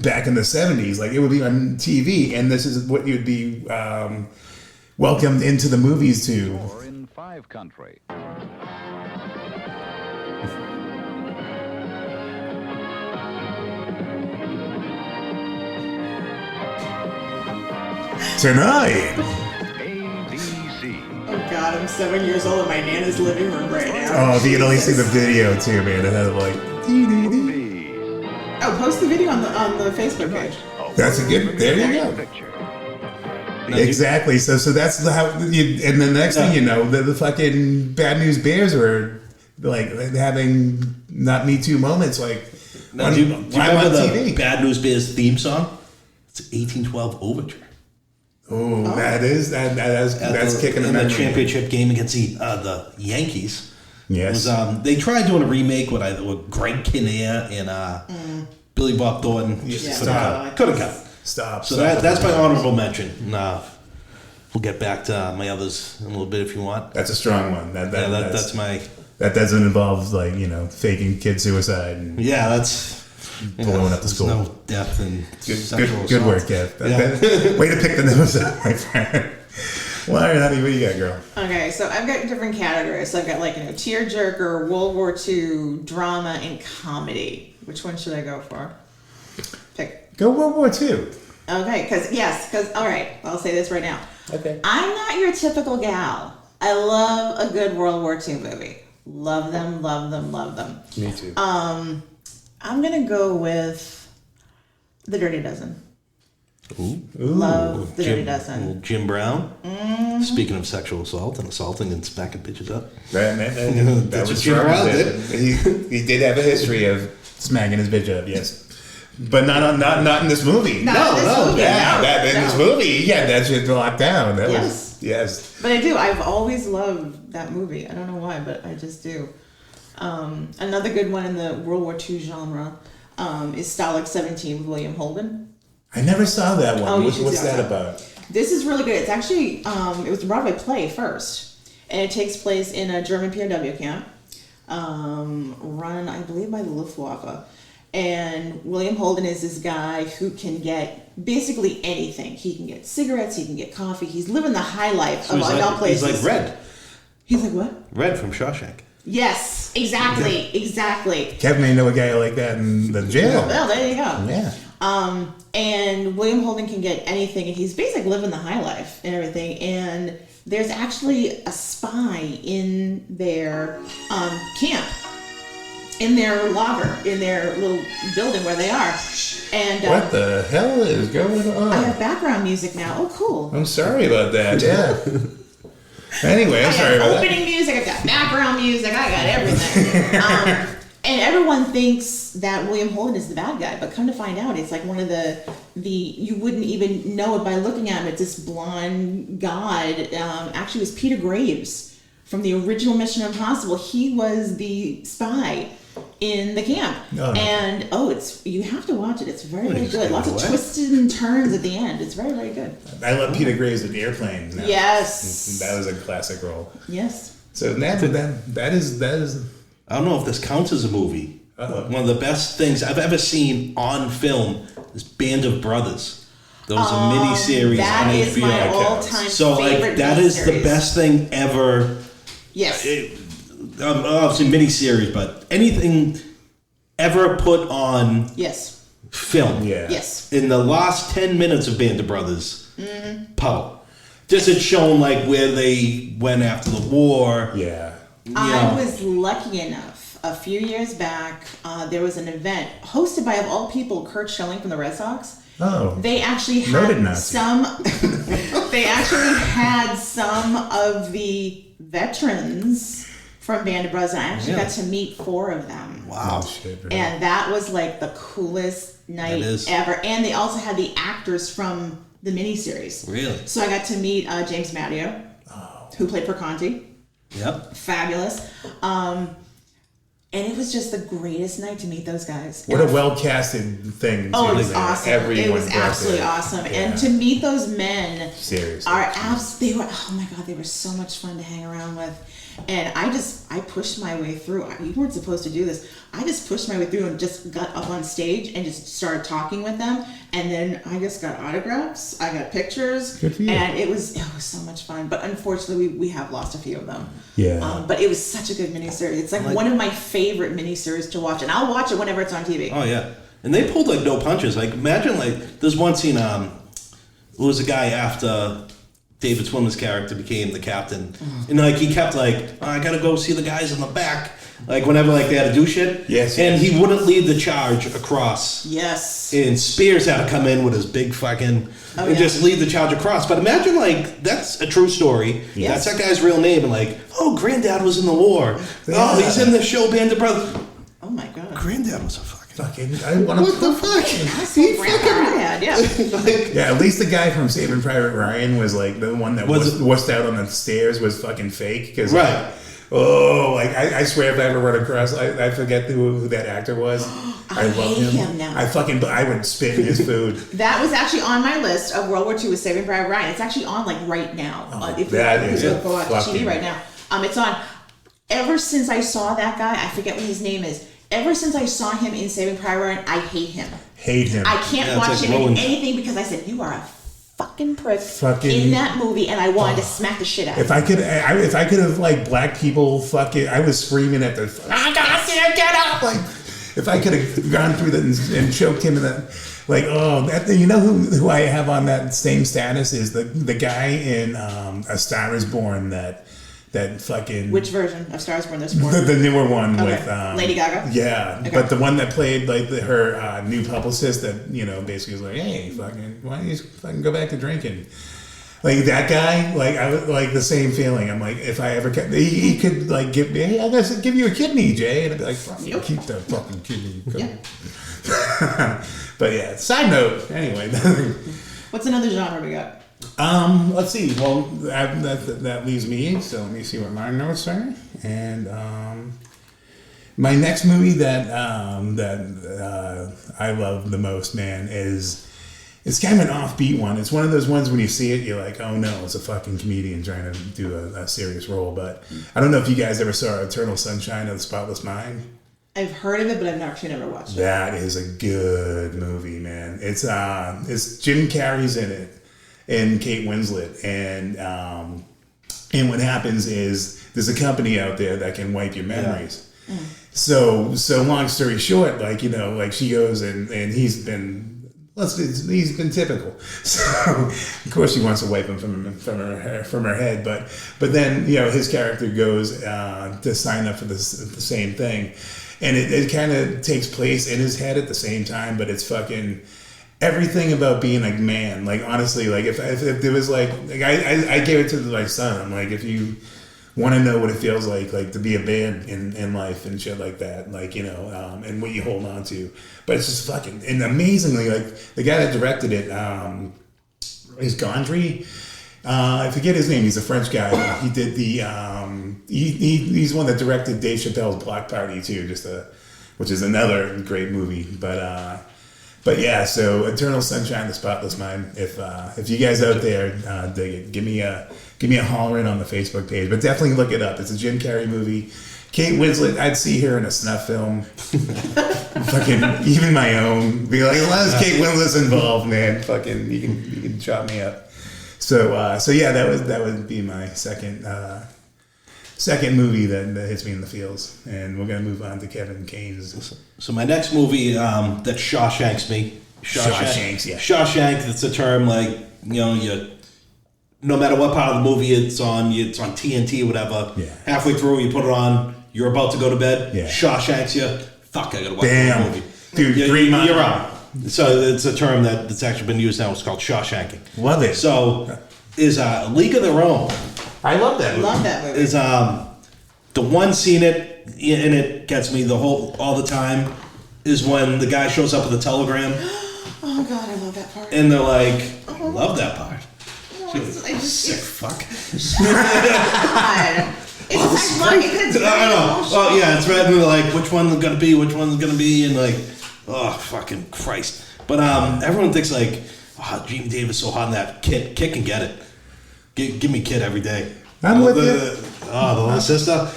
Speaker 2: back in the 70s, like it would be on TV, and this is what you'd be welcomed into the movies to.
Speaker 7: Or in 5 countries.
Speaker 2: Tonight.
Speaker 7: ABC.
Speaker 4: Oh God, I'm 7 years old in my Nana's living room right now.
Speaker 2: Oh, if you could only see the
Speaker 4: Jesus.
Speaker 2: video too, man. It had like.
Speaker 7: Movies.
Speaker 4: Oh, post the video on the Facebook page.
Speaker 2: That's a good. There you go.
Speaker 7: Picture.
Speaker 2: Exactly. So that's how. And then the next thing you know, the fucking Bad News Bears were like having not Me Too moments, like
Speaker 3: Now,
Speaker 2: on,
Speaker 3: do you
Speaker 2: live
Speaker 3: remember
Speaker 2: on
Speaker 3: the
Speaker 2: TV.
Speaker 3: Bad News Bears theme song? It's 1812 Overture.
Speaker 2: Oh, that's kicking
Speaker 3: in
Speaker 2: the
Speaker 3: the
Speaker 2: memory.
Speaker 3: championship game against the Yankees.
Speaker 2: Yes.
Speaker 3: Was, they tried doing a remake with Greg Kinnear and Billy Bob Thornton.
Speaker 2: Yeah.
Speaker 3: Couldn't cut.
Speaker 2: Stop.
Speaker 3: So that's my honorable mention. We'll get back to my others in a little bit if you want.
Speaker 2: That's a strong one.
Speaker 3: That's my.
Speaker 2: That doesn't involve like faking kid suicide and
Speaker 3: Yeah, that's.
Speaker 2: blowing up the
Speaker 3: there's
Speaker 2: school.
Speaker 3: No depth and sexual
Speaker 2: Good work,
Speaker 3: assault.
Speaker 2: Kev.
Speaker 3: Yeah.
Speaker 2: Way to pick the nose out, my friend. Well, all right, honey, what do you got, girl?
Speaker 4: Okay, so I've got different categories. So I've got tearjerker, World War II, drama, and comedy. Which one should I go for? Pick.
Speaker 2: Go World War II.
Speaker 4: Okay, because all right, I'll say this right now.
Speaker 2: Okay.
Speaker 4: I'm not your typical gal. I love a good World War II movie. Love them, love them, love them.
Speaker 2: Me too.
Speaker 4: I'm gonna go with The Dirty Dozen.
Speaker 3: Ooh.
Speaker 4: Love The Dirty Dozen.
Speaker 3: Little Jim Brown. Speaking of sexual assault and assaulting and smacking bitches up.
Speaker 2: That
Speaker 3: That's
Speaker 2: was
Speaker 3: what Jim
Speaker 2: strong.
Speaker 3: Brown
Speaker 2: He did have a history of smacking his bitch up, yes. But not in this movie.
Speaker 4: Not in this movie,
Speaker 2: In this movie, yeah, that shit locked down. That
Speaker 4: Yes.
Speaker 2: was yes.
Speaker 4: But I do. I've always loved that movie. I don't know why, but I just do. Another good one in the World War II genre is Stalag 17 with William Holden.
Speaker 2: I never saw that one.
Speaker 4: Oh, you should
Speaker 2: What's
Speaker 4: see
Speaker 2: that
Speaker 4: that.
Speaker 2: about?
Speaker 4: This is really good. It's actually, it was a Broadway play first, and it takes place in a German POW camp, run, I believe, by the Luftwaffe. And William Holden is this guy who can get basically anything. He can get cigarettes, he can get coffee. He's living the high life of all places.
Speaker 3: He's like Red.
Speaker 4: He's like what?
Speaker 3: Red from Shawshank.
Speaker 4: Yes, exactly.
Speaker 2: Kevin may know a guy like that in the jail.
Speaker 4: Well, there you go.
Speaker 2: Yeah.
Speaker 4: And William Holden can get anything, and he's basically living the high life and everything. And there's actually a spy in their camp, in their logger, in their little building where they are. And
Speaker 2: What the hell is going on?
Speaker 4: I have background music now. Oh, cool.
Speaker 2: I'm sorry about that. Yeah. Anyway, I'm
Speaker 4: I
Speaker 2: sorry
Speaker 4: got
Speaker 2: about that.
Speaker 4: opening music, I got background music, I got everything. And everyone thinks that William Holden is the bad guy, but come to find out, it's like one of the you wouldn't even know it by looking at him. It's this blonde god. Actually, it was Peter Graves from the original Mission Impossible. He was the spy in the camp.
Speaker 2: Oh.
Speaker 4: And you have to watch it. It's very, very
Speaker 3: Please,
Speaker 4: good. Lots of
Speaker 3: what?
Speaker 4: twists and turns at the end. It's very, very good.
Speaker 2: I love Peter Graves with the airplane. Now.
Speaker 4: Yes.
Speaker 2: That was a classic role.
Speaker 4: Yes.
Speaker 2: So that is
Speaker 3: I don't know if this counts as a movie.
Speaker 2: Uh-oh.
Speaker 3: One of the best things I've ever seen on film is Band of Brothers. Those are miniseries
Speaker 4: That
Speaker 3: on
Speaker 4: is
Speaker 3: HBO.
Speaker 4: my all-time
Speaker 3: So
Speaker 4: favorite
Speaker 3: like that is the
Speaker 4: miniseries.
Speaker 3: best thing ever.
Speaker 4: Yes.
Speaker 3: Obviously miniseries, but anything ever put on
Speaker 4: Yes.
Speaker 3: film.
Speaker 2: Yeah.
Speaker 4: Yes.
Speaker 3: In the last 10 minutes of Band of Brothers, Poe. Just it's shown like where they went after the war.
Speaker 2: Yeah.
Speaker 4: I was lucky enough a few years back. There was an event hosted by, of all people, Kurt Schilling from the Red Sox.
Speaker 2: Oh.
Speaker 4: They actually
Speaker 2: Noted
Speaker 4: had
Speaker 2: Nazi.
Speaker 4: some. They actually had some of the veterans from Band of Brothers. And I actually got to meet 4 of them.
Speaker 3: Wow.
Speaker 2: Oh, shit, man.
Speaker 4: And that was like the coolest night ever. And they also had the actors from the miniseries.
Speaker 3: Really?
Speaker 4: So I got to meet James Matteo, who played Perconti.
Speaker 3: Yep.
Speaker 4: Fabulous. And it was just the greatest night to meet those guys.
Speaker 2: What a well-casted thing.
Speaker 4: Oh,
Speaker 2: too,
Speaker 4: it was
Speaker 2: man.
Speaker 4: awesome.
Speaker 2: Everyone
Speaker 4: It was
Speaker 2: got
Speaker 4: absolutely
Speaker 2: there.
Speaker 4: awesome.
Speaker 2: Yeah.
Speaker 4: And to meet those men
Speaker 2: Seriously.
Speaker 4: they were, oh my God, they were so much fun to hang around with. And I pushed my way through. You weren't supposed to do this. I just pushed my way through and just got up on stage and just started talking with them. And then I just got autographs. I got pictures.
Speaker 2: Good for you.
Speaker 4: And it was so much fun. But unfortunately, we have lost a few of them.
Speaker 2: Yeah.
Speaker 4: But it was such a good miniseries. It's like one of my favorite miniseries to watch. And I'll watch it whenever it's on TV.
Speaker 3: Oh yeah. And they pulled like no punches. Like imagine like there's one scene it was a guy after David Swimmer's character became the captain. And like he kept like, oh, I gotta go see the guys in the back. Like whenever like they had to do shit.
Speaker 2: Yes.
Speaker 3: And he wouldn't lead the charge across.
Speaker 4: Yes.
Speaker 3: And Spears had to come in with his big fucking and just lead the charge across. But imagine like that's a true story.
Speaker 4: Yes.
Speaker 3: That's that guy's real name and like, oh, granddad was in the war. Oh, he's in the show Band of Brothers.
Speaker 4: Oh my God.
Speaker 3: Granddad was a fucking
Speaker 2: I want to.
Speaker 3: what the fuck?
Speaker 4: That's what grandpa I had, yeah.
Speaker 3: Like,
Speaker 2: Yeah, at least the guy from Saving Private Ryan was like the one that
Speaker 3: Was-
Speaker 2: wussed out on the stairs was fucking fake. Cause
Speaker 3: Right.
Speaker 2: I swear if I ever run across, I forget who that actor was. I love
Speaker 4: hate
Speaker 2: him.
Speaker 4: him now.
Speaker 2: I would spit in his food.
Speaker 4: That was actually on my list of World War II with Saving Private Ryan. It's actually on like right now. If
Speaker 2: that
Speaker 4: you
Speaker 2: is
Speaker 4: go watch
Speaker 2: fucking-
Speaker 4: TV right now. It's on. Ever since I saw that guy, I forget what his name is. Ever since I saw him in Saving Private Ryan, I hate him.
Speaker 2: Hate him.
Speaker 4: I can't
Speaker 3: Yeah, it's
Speaker 4: watch
Speaker 3: like
Speaker 4: him in
Speaker 3: ruined.
Speaker 4: anything because I said, you are a fucking prick
Speaker 2: Fucking-
Speaker 4: in that movie, and I wanted to smack the shit out of
Speaker 2: If I could have like black people fucking, I was screaming at the. I gotta get up! Like, if I could have gone through that and choked him in that, like, oh, you know who I have on that same status is the guy in A Star Is Born that fucking.
Speaker 4: Which version of Stars Born this morning?
Speaker 2: The newer one
Speaker 4: Okay.
Speaker 2: with
Speaker 4: Lady Gaga?
Speaker 2: Yeah,
Speaker 4: Okay.
Speaker 2: but the one that played like her new publicist that basically was like, hey, fucking, why don't you fucking go back to drinking? Like that guy, like I was like the same feeling. I'm like, if I ever he could like give me, hey, I gotta give you a kidney, Jay, and I'd be like, fuck,
Speaker 4: Nope.
Speaker 2: keep the fucking kidney.
Speaker 4: Yeah.
Speaker 2: But yeah, side note. Anyway,
Speaker 4: What's another genre we got?
Speaker 2: let's see. Well, that leaves me. So let me see what my notes are. And my next movie that I love the most, man, is it's kind of an offbeat one. It's one of those ones when you see it, you're like, oh no, it's a fucking comedian trying to do a serious role. But I don't know if you guys ever saw Eternal Sunshine of the Spotless Mind.
Speaker 4: I've heard of it, but I've actually never watched it.
Speaker 2: That is a good movie, man. It's Jim Carrey's in it and Kate Winslet, and what happens is there's a company out there that can wipe your memories.
Speaker 4: Yeah.
Speaker 2: So long story short, like she goes and he's been typical. So of course she wants to wipe him from her head, but then his character goes to sign up for the same thing. And it kind of takes place in his head at the same time, but it's fucking everything about being a man. Like honestly, like if there was like I gave it to my son. I'm like, if you want to know what it feels like to be a man in life and shit like that, like and what you hold on to. But it's just fucking and amazingly, like the guy that directed it is Gondry. I forget his name. He's a French guy. He did the he's one that directed Dave Chappelle's Block Party too, which is another great movie. But yeah, so Eternal Sunshine of the Spotless Mind. If you guys out there dig it, give me a holler in on the Facebook page. But definitely look it up. It's a Jim Carrey movie. Kate Winslet, I'd see her in a snuff film. Fucking even my own. Be like, as long as Kate Winslet's involved, man, fucking you can chop me up. So yeah, that would be my second movie that hits me in the feels. And we're gonna move on to Kevin Kane's.
Speaker 3: So my next movie that Shawshanks me.
Speaker 2: Shawshanks, yeah.
Speaker 3: Shawshank, it's a term like, you no matter what part of the movie it's on TNT or whatever.
Speaker 2: Yeah.
Speaker 3: Halfway through you put it on, you're about to go to bed.
Speaker 2: Yeah.
Speaker 3: Shawshanks you. Fuck, I gotta watch
Speaker 2: Damn.
Speaker 3: that movie.
Speaker 2: Dude,
Speaker 3: You're out. So it's a term that's actually been used now. It's called Shawshanking.
Speaker 2: Love it.
Speaker 3: So is League of Their Own.
Speaker 2: I love that movie.
Speaker 4: Love that movie.
Speaker 3: Is the one scene in it gets me all the time is when the guy shows up with a telegram
Speaker 4: Oh God, I love that part.
Speaker 3: and they're like, love that part.
Speaker 4: I just
Speaker 3: Sick fuck.
Speaker 4: God. It's like it's
Speaker 3: I know. Oh yeah, it's right. And they're like, which one's gonna be? Which one's gonna be? And like, oh fucking Christ! But everyone thinks like, oh, Gene Davis so hot in that. Kid can get it. Give me Kid every day.
Speaker 2: I'm with you.
Speaker 3: Oh, the little sister.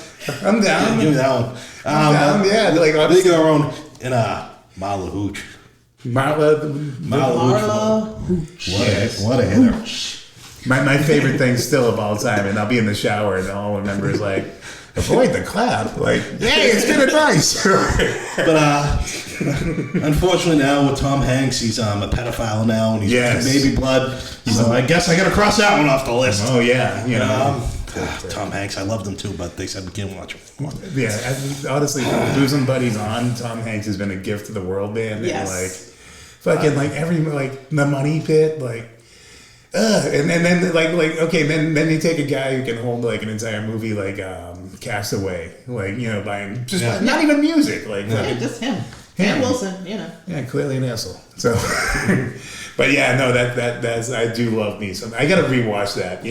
Speaker 2: I'm down.
Speaker 3: Give me that one.
Speaker 2: I'm down. Yeah, like
Speaker 3: League of Their Own in Marla Hooch.
Speaker 2: Marla.
Speaker 3: What a hitter.
Speaker 2: My favorite thing still of all time, and I'll be in the shower and all I remember is like, avoid the clap. Like, hey, it's good advice.
Speaker 3: But unfortunately now with Tom Hanks, he's a pedophile now, and he's baby blood. So I guess I got to cross that one off the list.
Speaker 2: Oh yeah, you know.
Speaker 3: Tom Hanks, I loved him too, but they said we can't watch him.
Speaker 2: Yeah, honestly, Bosom Buddies on Tom Hanks has been a gift to the world, man.
Speaker 4: Yes.
Speaker 2: And fucking every The Money Pit, and then okay, then you take a guy who can hold an entire movie Castaway, by just not even music,
Speaker 4: just him. Sam Wilson,
Speaker 2: Yeah, clearly an asshole. So, but yeah, no, that's I do love me some. I got to rewatch that.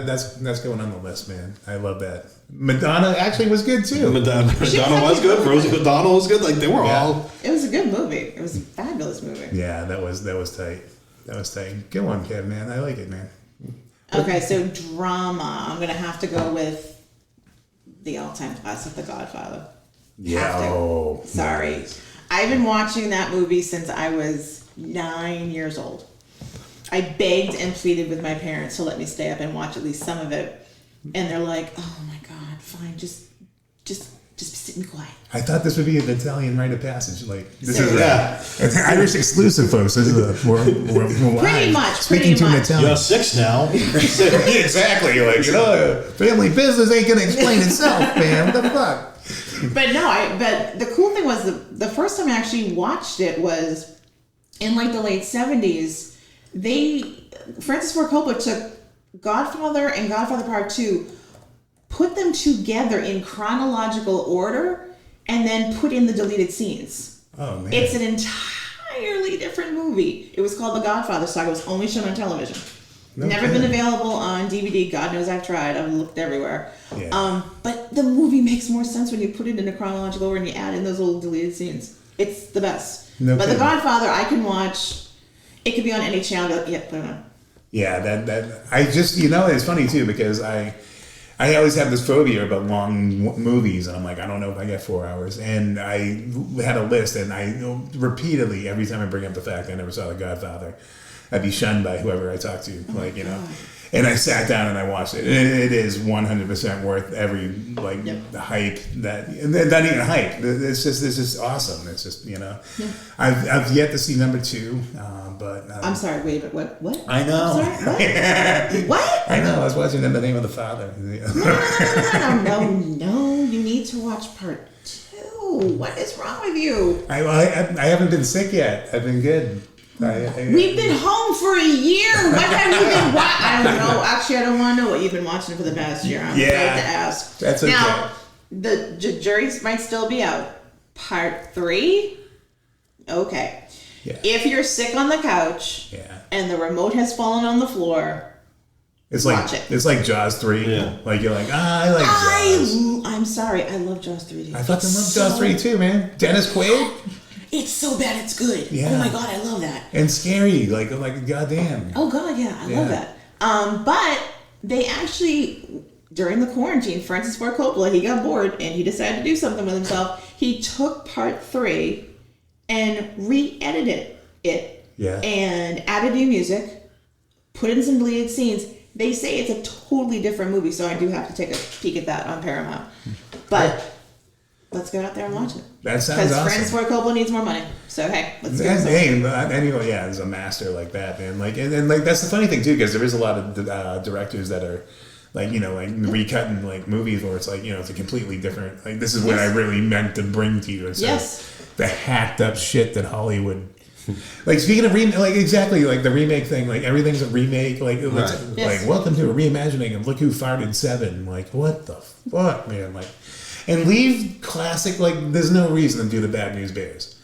Speaker 2: That's going on the list, man. I love that. Madonna actually was good too.
Speaker 3: Madonna was good. Rosie O'Donnell was good. They were all.
Speaker 4: It was a good movie. It was a fabulous movie.
Speaker 2: Yeah, that was tight. That was tight. Good one, Kev, man. I like it, man.
Speaker 4: Okay, so drama. I'm gonna have to go with the all-time classic, The Godfather.
Speaker 2: Yeah.
Speaker 4: Sorry.
Speaker 2: Nice.
Speaker 4: I've been watching that movie since I was 9 years old. I begged and pleaded with my parents to let me stay up and watch at least some of it, and they're like, "Oh my God, fine, just be sitting quiet."
Speaker 2: I thought this would be an Italian rite of passage. This
Speaker 4: So-
Speaker 2: is it's an Irish exclusive, folks. This is we're
Speaker 4: Pretty
Speaker 2: live.
Speaker 4: much,
Speaker 2: Speaking
Speaker 4: pretty
Speaker 2: to an
Speaker 4: much.
Speaker 2: Italian.
Speaker 3: You're 6 now.
Speaker 2: Exactly. Family business ain't gonna explain itself, man. What the fuck?
Speaker 4: But no, but the cool thing was the first time I actually watched it was in the late 70s. Francis Ford Coppola took Godfather and Godfather Part 2, put them together in chronological order, and then put in the deleted scenes.
Speaker 2: Oh man.
Speaker 4: It's an entirely different movie. It was called The Godfather Saga. It was only shown on television. Never been available on DVD. God knows I've tried. I've looked everywhere.
Speaker 2: Yeah.
Speaker 4: But the movie makes more sense when you put it in a chronological order and you add in those little deleted scenes. It's the best.
Speaker 2: No
Speaker 4: but
Speaker 2: kidding.
Speaker 4: The Godfather, I can watch. It could be on any channel. Yeah, put it on.
Speaker 2: Yeah, that I just it's funny too because I always have this phobia about long movies, and I'm like, I don't know if I get 4 hours. And I had a list, and I repeatedly, every time I bring up the fact I never saw The Godfather, I'd be shunned by whoever I talked to, And I sat down and I watched it. It is 100% worth every the hype that not even hype. It's just awesome. It's just I've yet to see number 2, but
Speaker 4: I'm sorry. Wait, but what?
Speaker 2: I know.
Speaker 4: I'm sorry. What?
Speaker 2: I know. I was watching In the Name of the Father.
Speaker 4: No. You need to watch Part 2. What is wrong with you?
Speaker 2: I haven't been sick yet. I've been good.
Speaker 4: We've been home for a year. What have you been watching? I don't know. Actually, I don't want to know what you've been watching for the past year. I'm afraid to ask.
Speaker 2: That's okay.
Speaker 4: Now, the juries might still be out. Part 3? Okay.
Speaker 2: Yeah.
Speaker 4: If you're sick on the couch and the remote has fallen on the floor, watch it.
Speaker 2: It's like Jaws 3.
Speaker 3: Yeah.
Speaker 2: You're like, I like Jaws.
Speaker 4: I'm sorry. I love Jaws 3.
Speaker 2: I fucking love Jaws 3 too, man. Dennis Quaid.
Speaker 4: It's so bad it's good.
Speaker 2: Yeah.
Speaker 4: Oh my God, I love that.
Speaker 2: And scary, goddamn.
Speaker 4: Oh God, yeah, I love that. But they actually, during the quarantine, Francis Ford Coppola, he got bored and he decided to do something with himself. He took part 3 and re-edited it.
Speaker 2: Yeah.
Speaker 4: And added new music, put in some deleted scenes. They say it's a totally different movie, so I do have to take a peek at that on Paramount. But let's go out there and watch it.
Speaker 2: That sounds
Speaker 4: Because
Speaker 2: awesome.
Speaker 4: Francis Ford Coppola needs more money. So hey, let's go.
Speaker 2: Anyway, yeah, there's a master like that, man. Like, and like that's the funny thing too, because there is a lot of directors that are like, you know, like recutting like movies where it's like, you know, it's a completely different. Like, this is what I really meant to bring to you. And so the hacked up shit that Hollywood. Like, speaking of like exactly like the remake thing, like everything's a remake. Like, like welcome to a reimagining of Look Who Farted 7. Like, what the fuck, man? Like, and leave classic. Like, there's no reason to do the Bad News Bears.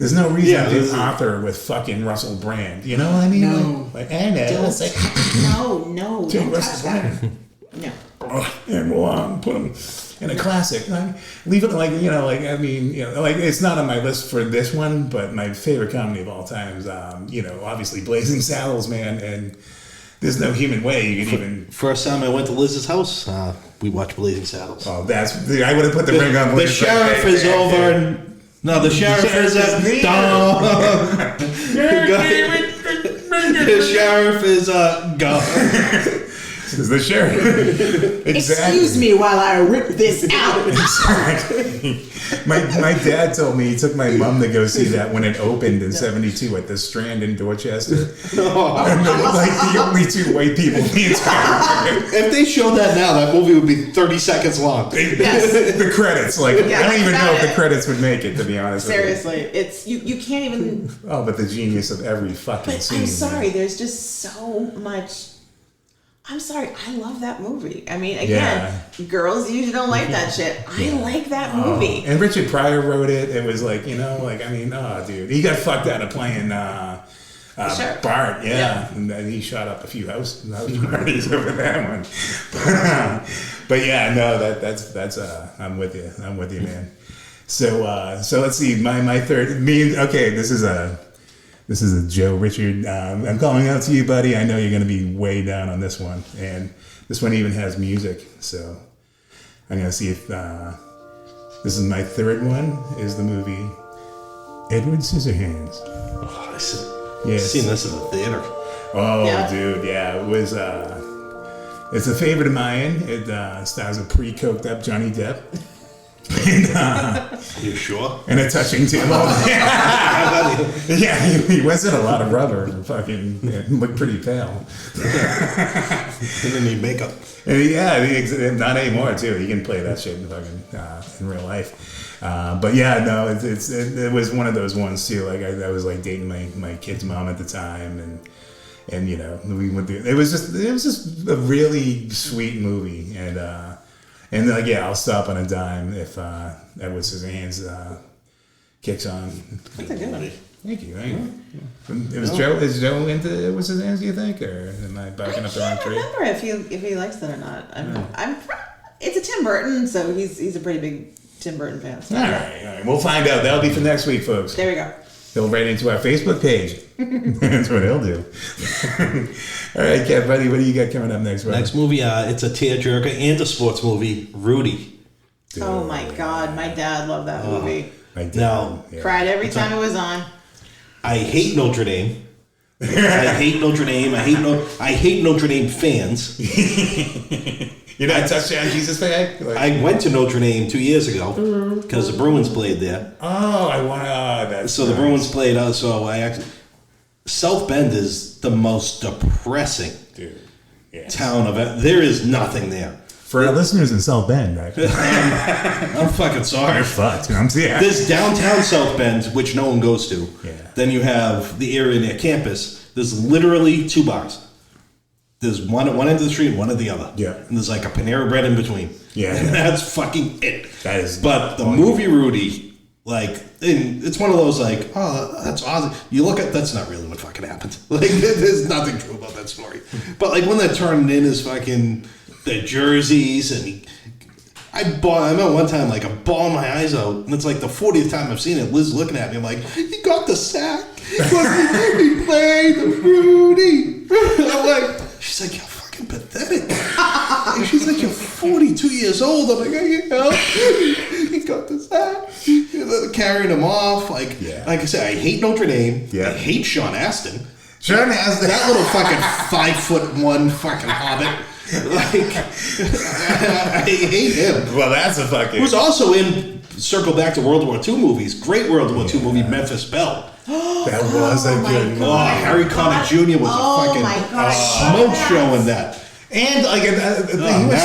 Speaker 2: There's no reason to do Author with fucking Russell Brand. You know what I mean?
Speaker 4: No.
Speaker 2: Like I know. It's like
Speaker 4: no,
Speaker 2: take
Speaker 4: don't
Speaker 2: Russell
Speaker 4: touch that.
Speaker 2: Brand.
Speaker 4: No.
Speaker 2: And we'll put them in a classic. Like, leave it like, you know, like, I mean, you know, like, it's not on my list for this one, but my favorite comedy of all time is, you know, obviously Blazing Saddles, man, and there's no human way you could even.
Speaker 3: First time I went to Liz's house, we watched Blazing Saddles.
Speaker 2: Oh, I would have put the ring on.
Speaker 3: The sheriff is over. And, no, the sheriff is at. The sheriff is gone.
Speaker 2: Is the sheriff. Exactly.
Speaker 4: Excuse me while I rip this out.
Speaker 2: Exactly. My dad told me he took my mom to go see that when it opened in '72 at the Strand in Dorchester. And they were like the only 2 white people in the entire movie.
Speaker 3: If they showed that now, that movie would be 30 seconds long.
Speaker 2: The credits, like, I don't even know if the credits would make it, to be honest.
Speaker 4: Seriously, it's you can't even.
Speaker 2: Oh, but the genius of every fucking
Speaker 4: But
Speaker 2: scene.
Speaker 4: I'm sorry,
Speaker 2: man.
Speaker 4: there's just so much. I'm sorry, I love that movie. I mean, again, girls usually don't like that shit. I like that movie.
Speaker 2: And Richard Pryor wrote it. It was like, you know, like, I mean, oh, dude, he got fucked out of playing Bart, and then he shot up a few house parties over that one. But yeah, no, that's I'm with you, man. So let's see, my third. This is a Joe Richard. I'm calling out to you, buddy. I know you're going to be way down on this one. And this one even has music. So I'm going to see if this is my third one, is the movie Edward Scissorhands.
Speaker 3: Oh, I've
Speaker 2: Yes.
Speaker 3: seen this in the theater.
Speaker 2: Oh,
Speaker 4: Yeah.
Speaker 2: dude, yeah. It was, it's a favorite of mine. It stars a pre-coked up Johnny Depp. And,
Speaker 3: You sure?
Speaker 2: and a touching tale. Yeah, he was in a lot of rubber and fucking looked pretty pale.
Speaker 3: He didn't need makeup.
Speaker 2: And not anymore too. He can play that shit in fucking in real life. But yeah, no, it was one of those ones too. Like I was like dating my kid's mom at the time, and you know we went through. It was just a really sweet movie, and like yeah, I'll stop on a dime if Edward Scissorhands kicks on.
Speaker 4: That's a good one.
Speaker 2: Thank you. It was Joe. Is Joe into Edward Scissorhands? Do you think, or am I barking up the wrong
Speaker 4: I can't
Speaker 2: tree?
Speaker 4: remember if he likes it or not. It's a Tim Burton, so he's a pretty big Tim Burton fan. So
Speaker 2: All right. We'll find out. That'll be for next week, folks.
Speaker 4: there we go.
Speaker 2: He'll write into our Facebook page. That's what he'll do. All right, Kev, buddy, what do you got coming up next, brother?
Speaker 3: Next movie, it's a tearjerker and a sports movie, Rudy.
Speaker 4: Oh my God, my dad loved that movie.
Speaker 2: My dad,
Speaker 3: Now-
Speaker 2: yeah.
Speaker 4: Cried every time it was on.
Speaker 3: I hate Notre Dame. I hate Notre Dame. I hate Notre Dame fans.
Speaker 2: You're not a touchdown Jesus fan? Like,
Speaker 3: I went to Notre Dame 2 years ago because the Bruins played there.
Speaker 2: that's
Speaker 3: So the
Speaker 2: nice.
Speaker 3: Bruins played out. So I actually South Bend is the most depressing
Speaker 2: Dude. Yeah.
Speaker 3: town of it. There is nothing there.
Speaker 2: For our listeners in South Bend,
Speaker 3: I'm fucking sorry.
Speaker 2: they're fucked. You know what I'm saying?
Speaker 3: There's downtown South Bend, which no one goes to.
Speaker 2: Yeah.
Speaker 3: Then you have the area near campus. There's literally 2 bars. There's one at one end of the street and one at the other.
Speaker 2: Yeah.
Speaker 3: And there's like a Panera Bread in between.
Speaker 2: Yeah.
Speaker 3: And that's fucking it.
Speaker 2: That is.
Speaker 3: But the movie Rudy, like, and it's one of those like, oh, that's awesome. You look at, that's not really what fucking happened. Like, there's nothing true about that story. But like when they're turning in his fucking, the jerseys and I remember one time, like, I'm bawling my eyes out, and it's like the 40th time I've seen it. Liz looking at me, I'm like, he got the sack. He played the Rudy. I'm like, she's like, you're fucking pathetic. She's He's like, you're 42 years old. I'm like, you know, he got this hat. Carrying him off. Like I said, I hate Notre Dame.
Speaker 2: Yeah.
Speaker 3: I hate Sean Astin.
Speaker 2: Sean Astin.
Speaker 3: That little fucking 5'1" fucking hobbit. Like, I hate him.
Speaker 2: Well, that's a fucking...
Speaker 3: Who's also in, circle back to World War II movies, great World War II movie, Memphis Belle.
Speaker 2: That was a good
Speaker 3: Oh, Harry Connick Jr. was a fucking smoke show in that.
Speaker 2: And like he was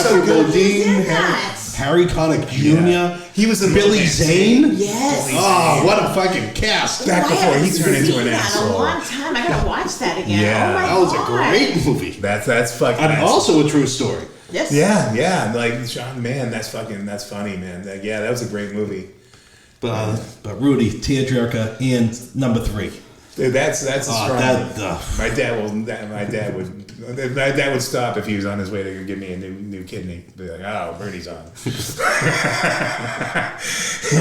Speaker 2: so
Speaker 3: Matthew
Speaker 2: good.
Speaker 3: Modine, Harry Connick Jr.
Speaker 2: Yeah. He was in
Speaker 3: Billy Zane.
Speaker 4: Yes.
Speaker 3: Oh, what a fucking cast!
Speaker 2: Back before he turned into an
Speaker 4: In a
Speaker 2: asshole.
Speaker 4: long time. I gotta watch that again.
Speaker 2: Yeah.
Speaker 4: Oh my
Speaker 3: That was
Speaker 4: God.
Speaker 3: a great movie.
Speaker 2: That's fucking.
Speaker 3: And also a true story.
Speaker 4: Yes.
Speaker 2: Yeah. Like Sean, man, that's funny, man. Yeah, that was a great movie.
Speaker 3: But Rudy, tearjerker, and number 3.
Speaker 2: Dude, that's a strong. My dad would stop if he was on his way to give me a new kidney. Be like, oh, Bernie's on.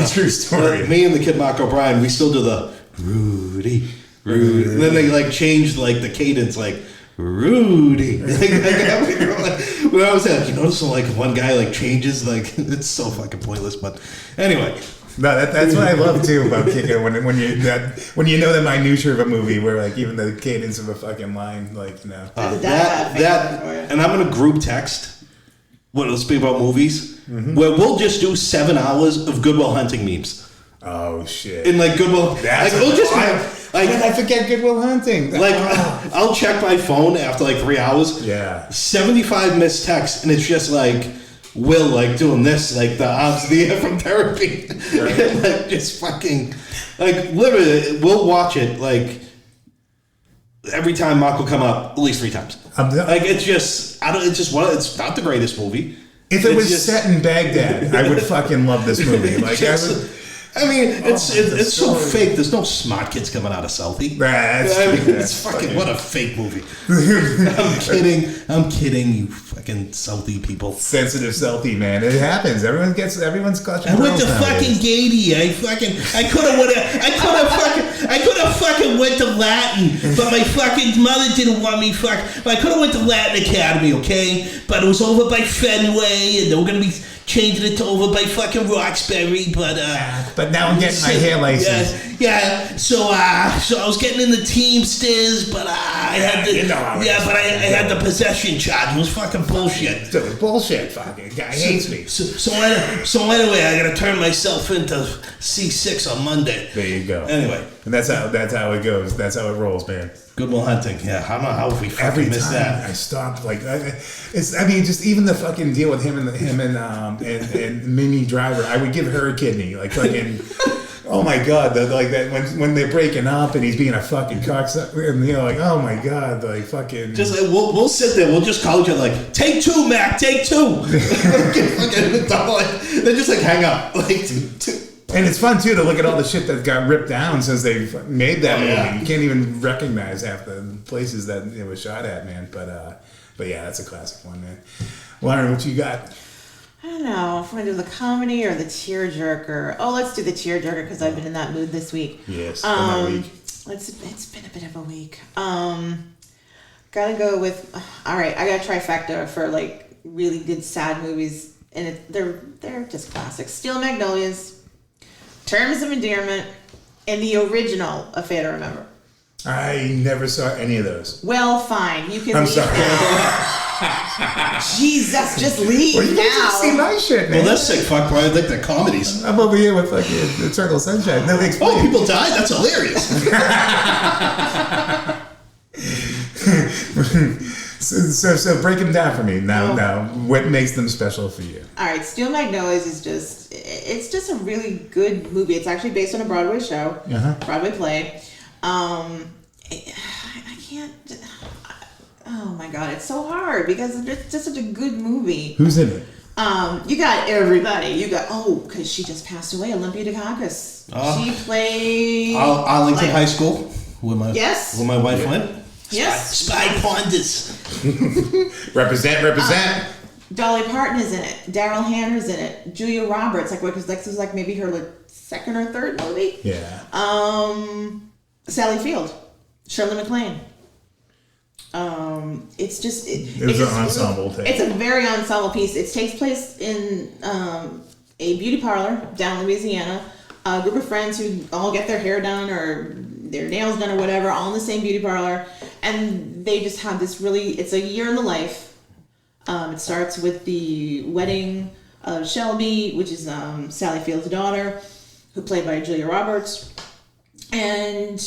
Speaker 2: True story.
Speaker 3: Me and the kid Mark O'Brien, we still do the Rudy. And then they like changed like the cadence, like Rudy. When I was like, you notice like one guy like changes, like it's so fucking pointless. But anyway.
Speaker 2: No, that's what I love too about kicking when you know the minutia of a movie, where like even the cadence of a fucking line, like you know.
Speaker 3: And I'm gonna group text. Let's speak about movies. Where we'll just do 7 hours of Good Will Hunting memes.
Speaker 2: Oh shit!
Speaker 3: In like Good Will, we'll just
Speaker 2: I forget Good Will Hunting.
Speaker 3: Like I'll check my phone after like 3 hours.
Speaker 2: Yeah.
Speaker 3: 75 missed texts, and it's just like Will like doing this, like the arms of the air from therapy, and like just fucking like literally. We'll watch it like every time Mark will come up at least 3 times. Like it's just it's not the greatest movie.
Speaker 2: If it was set in Baghdad, I would fucking love this movie. Like
Speaker 3: it's so fake. There's no smart kids coming out of Southie. It's fucking what a fake movie. I'm kidding. You fucking Southie people.
Speaker 2: Sensitive Southie, man. It happens. Everyone's clutching.
Speaker 3: I went to fucking kehd. I could have fucking went to Latin, but my fucking mother didn't want me I could have went to Latin Academy, okay? But it was over by Fenway, and they were gonna be changing it to over by fucking Roxbury, but
Speaker 2: now I'm getting my hair license.
Speaker 3: So I was getting in the Teamsters, but I had the possession charge. It was fucking bullshit.
Speaker 2: It was bullshit. Fucking guy hates me.
Speaker 3: So anyway, I gotta turn myself into C6 on Monday.
Speaker 2: There you go.
Speaker 3: Anyway,
Speaker 2: and that's how it goes. That's how it rolls, man.
Speaker 3: Good Will Hunting. Yeah, I don't know how we fucking missed that.
Speaker 2: I stopped like just even the fucking deal with him and Mimi Driver. I would give her a kidney, like fucking. Oh my god, like that when they're breaking up and he's being a fucking cocksucker, and like, oh my god, like fucking.
Speaker 3: Just like we'll sit there, we'll just call each other like, take 2, Mac, take 2. They just like hang up, like.
Speaker 2: And it's fun too to look at all the shit that got ripped down since they made that movie. Yeah. You can't even recognize half the places that it was shot at, man. But yeah, that's a classic one, man. Lauren, what you got?
Speaker 4: I don't know if we're gonna do the comedy or the tearjerker. Oh, let's do the tearjerker because I've been in that mood this week.
Speaker 2: Yes,
Speaker 4: it's been a bit of a week. Gotta go with. All right, I got a trifecta for like really good sad movies, and they're just classics. Steel Magnolias, Terms of Endearment, and the original A Fate to Remember.
Speaker 2: I never saw any of those.
Speaker 4: Well, fine. You can
Speaker 2: I'm
Speaker 4: leave
Speaker 2: sorry.
Speaker 4: Jesus, just leave
Speaker 2: well, you
Speaker 4: now.
Speaker 2: just see my shit, man.
Speaker 3: Well, that's sick fuck, bro. I like the comedies.
Speaker 2: I'm over here with fucking Eternal Sunshine. No,
Speaker 3: oh, people died? That's hilarious.
Speaker 2: So break them down for me. Now, what makes them special for you?
Speaker 4: All right, Steel Magnolias is just a really good movie. It's actually based on a Broadway show, Broadway play. I can't. Oh my god, it's so hard because it's just such a good movie.
Speaker 2: Who's in it?
Speaker 4: You got everybody. You got because she just passed away, Olympia Dukakis. She played
Speaker 3: Arlington High School, where my wife went.
Speaker 4: Yes,
Speaker 3: Spy Ponders.
Speaker 2: Represent.
Speaker 4: Dolly Parton is in it. Daryl Hannah's in it. Julia Roberts, because this was like maybe her second or third movie.
Speaker 2: Yeah.
Speaker 4: Sally Field, Shirley MacLaine. It's just
Speaker 2: It was an ensemble thing.
Speaker 4: It's a very ensemble piece. It takes place in a beauty parlor down in Louisiana. A group of friends who all get their hair done or their nails done or whatever, all in the same beauty parlor, and they just have this really. It's a year in the life. It starts with the wedding of Shelby, which is Sally Field's daughter, who played by Julia Roberts, and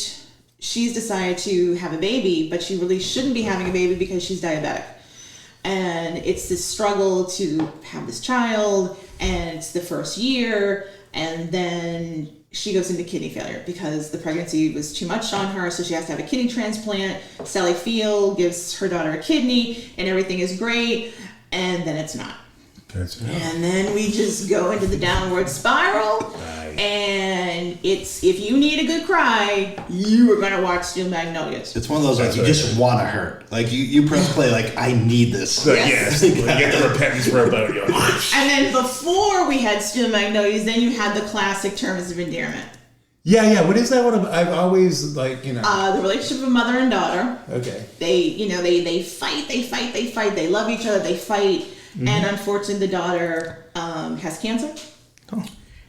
Speaker 4: she's decided to have a baby, but she really shouldn't be having a baby because she's diabetic. And it's this struggle to have this child, and it's the first year, and then she goes into kidney failure because the pregnancy was too much on her, so she has to have a kidney transplant. Sally Field gives her daughter a kidney, and everything is great, and then it's not. And then we just go into the downward spiral. And it's, if you need a good cry, you are gonna watch Steel Magnolias.
Speaker 3: It's one of those like you just want to hurt. Like you press play, like I need this.
Speaker 2: So, yes. You get the repentance for about you.
Speaker 4: And then before we had Steel Magnolias, then you had the classic Terms of Endearment.
Speaker 2: Yeah. What is that one? I've always
Speaker 4: the relationship of mother and daughter.
Speaker 2: Okay.
Speaker 4: They fight. They love each other. They fight. Mm-hmm. And unfortunately, the daughter has cancer. Oh.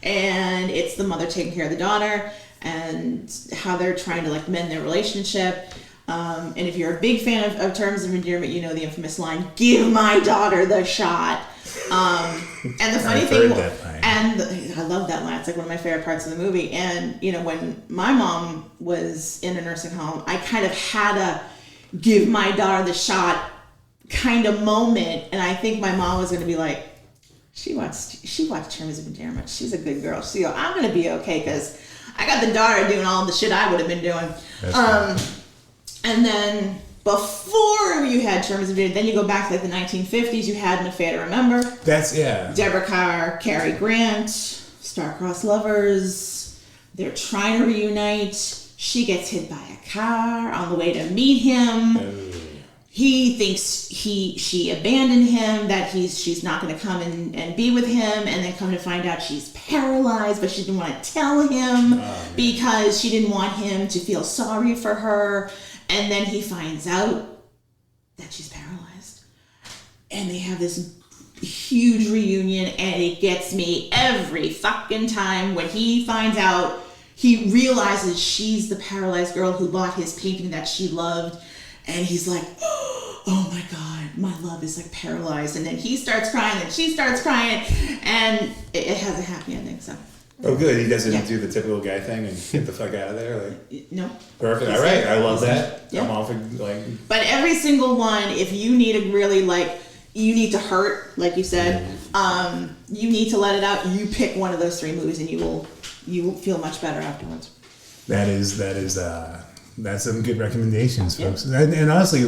Speaker 4: And it's the mother taking care of the daughter and how they're trying to like mend their relationship. And if you're a big fan of Terms of Endearment, you know the infamous line, "Give my daughter the shot." And the funny thing, I love that line. It's like one of my favorite parts of the movie. And when my mom was in a nursing home, I kind of had a give my daughter the shot kind of moment. And I think my mom was going to be like, She watched Terms of Endearment. She's a good girl. I'm gonna be okay because I got the daughter doing all the shit I would have been doing. And then before you had Terms of Endearment, then you go back to like the 1950s. You had An Affair to Remember. Deborah Carr, Cary Grant, star-crossed lovers. They're trying to reunite. She gets hit by a car on the way to meet him. He thinks she abandoned him, that she's not going to come and be with him, and then come to find out she's paralyzed, but she didn't want to tell him because she didn't want him to feel sorry for her. And then he finds out that she's paralyzed. And they have this huge reunion, and it gets me every fucking time when he finds out, he realizes she's the paralyzed girl who bought his painting that she loved. And he's like, oh my God, my love is like paralyzed. And then he starts crying and she starts crying. And it has a happy ending, so.
Speaker 2: Oh, good. He doesn't do the typical guy thing and get the fuck out of there?
Speaker 4: No.
Speaker 2: Perfect. All right. I love that.
Speaker 4: Yeah.
Speaker 2: I'm all for,
Speaker 4: But every single one, if you need to really, you need to hurt, like you said, you need to let it out, you pick one of those three movies and you will feel much better afterwards.
Speaker 2: That's some good recommendations, folks. Yeah. And honestly,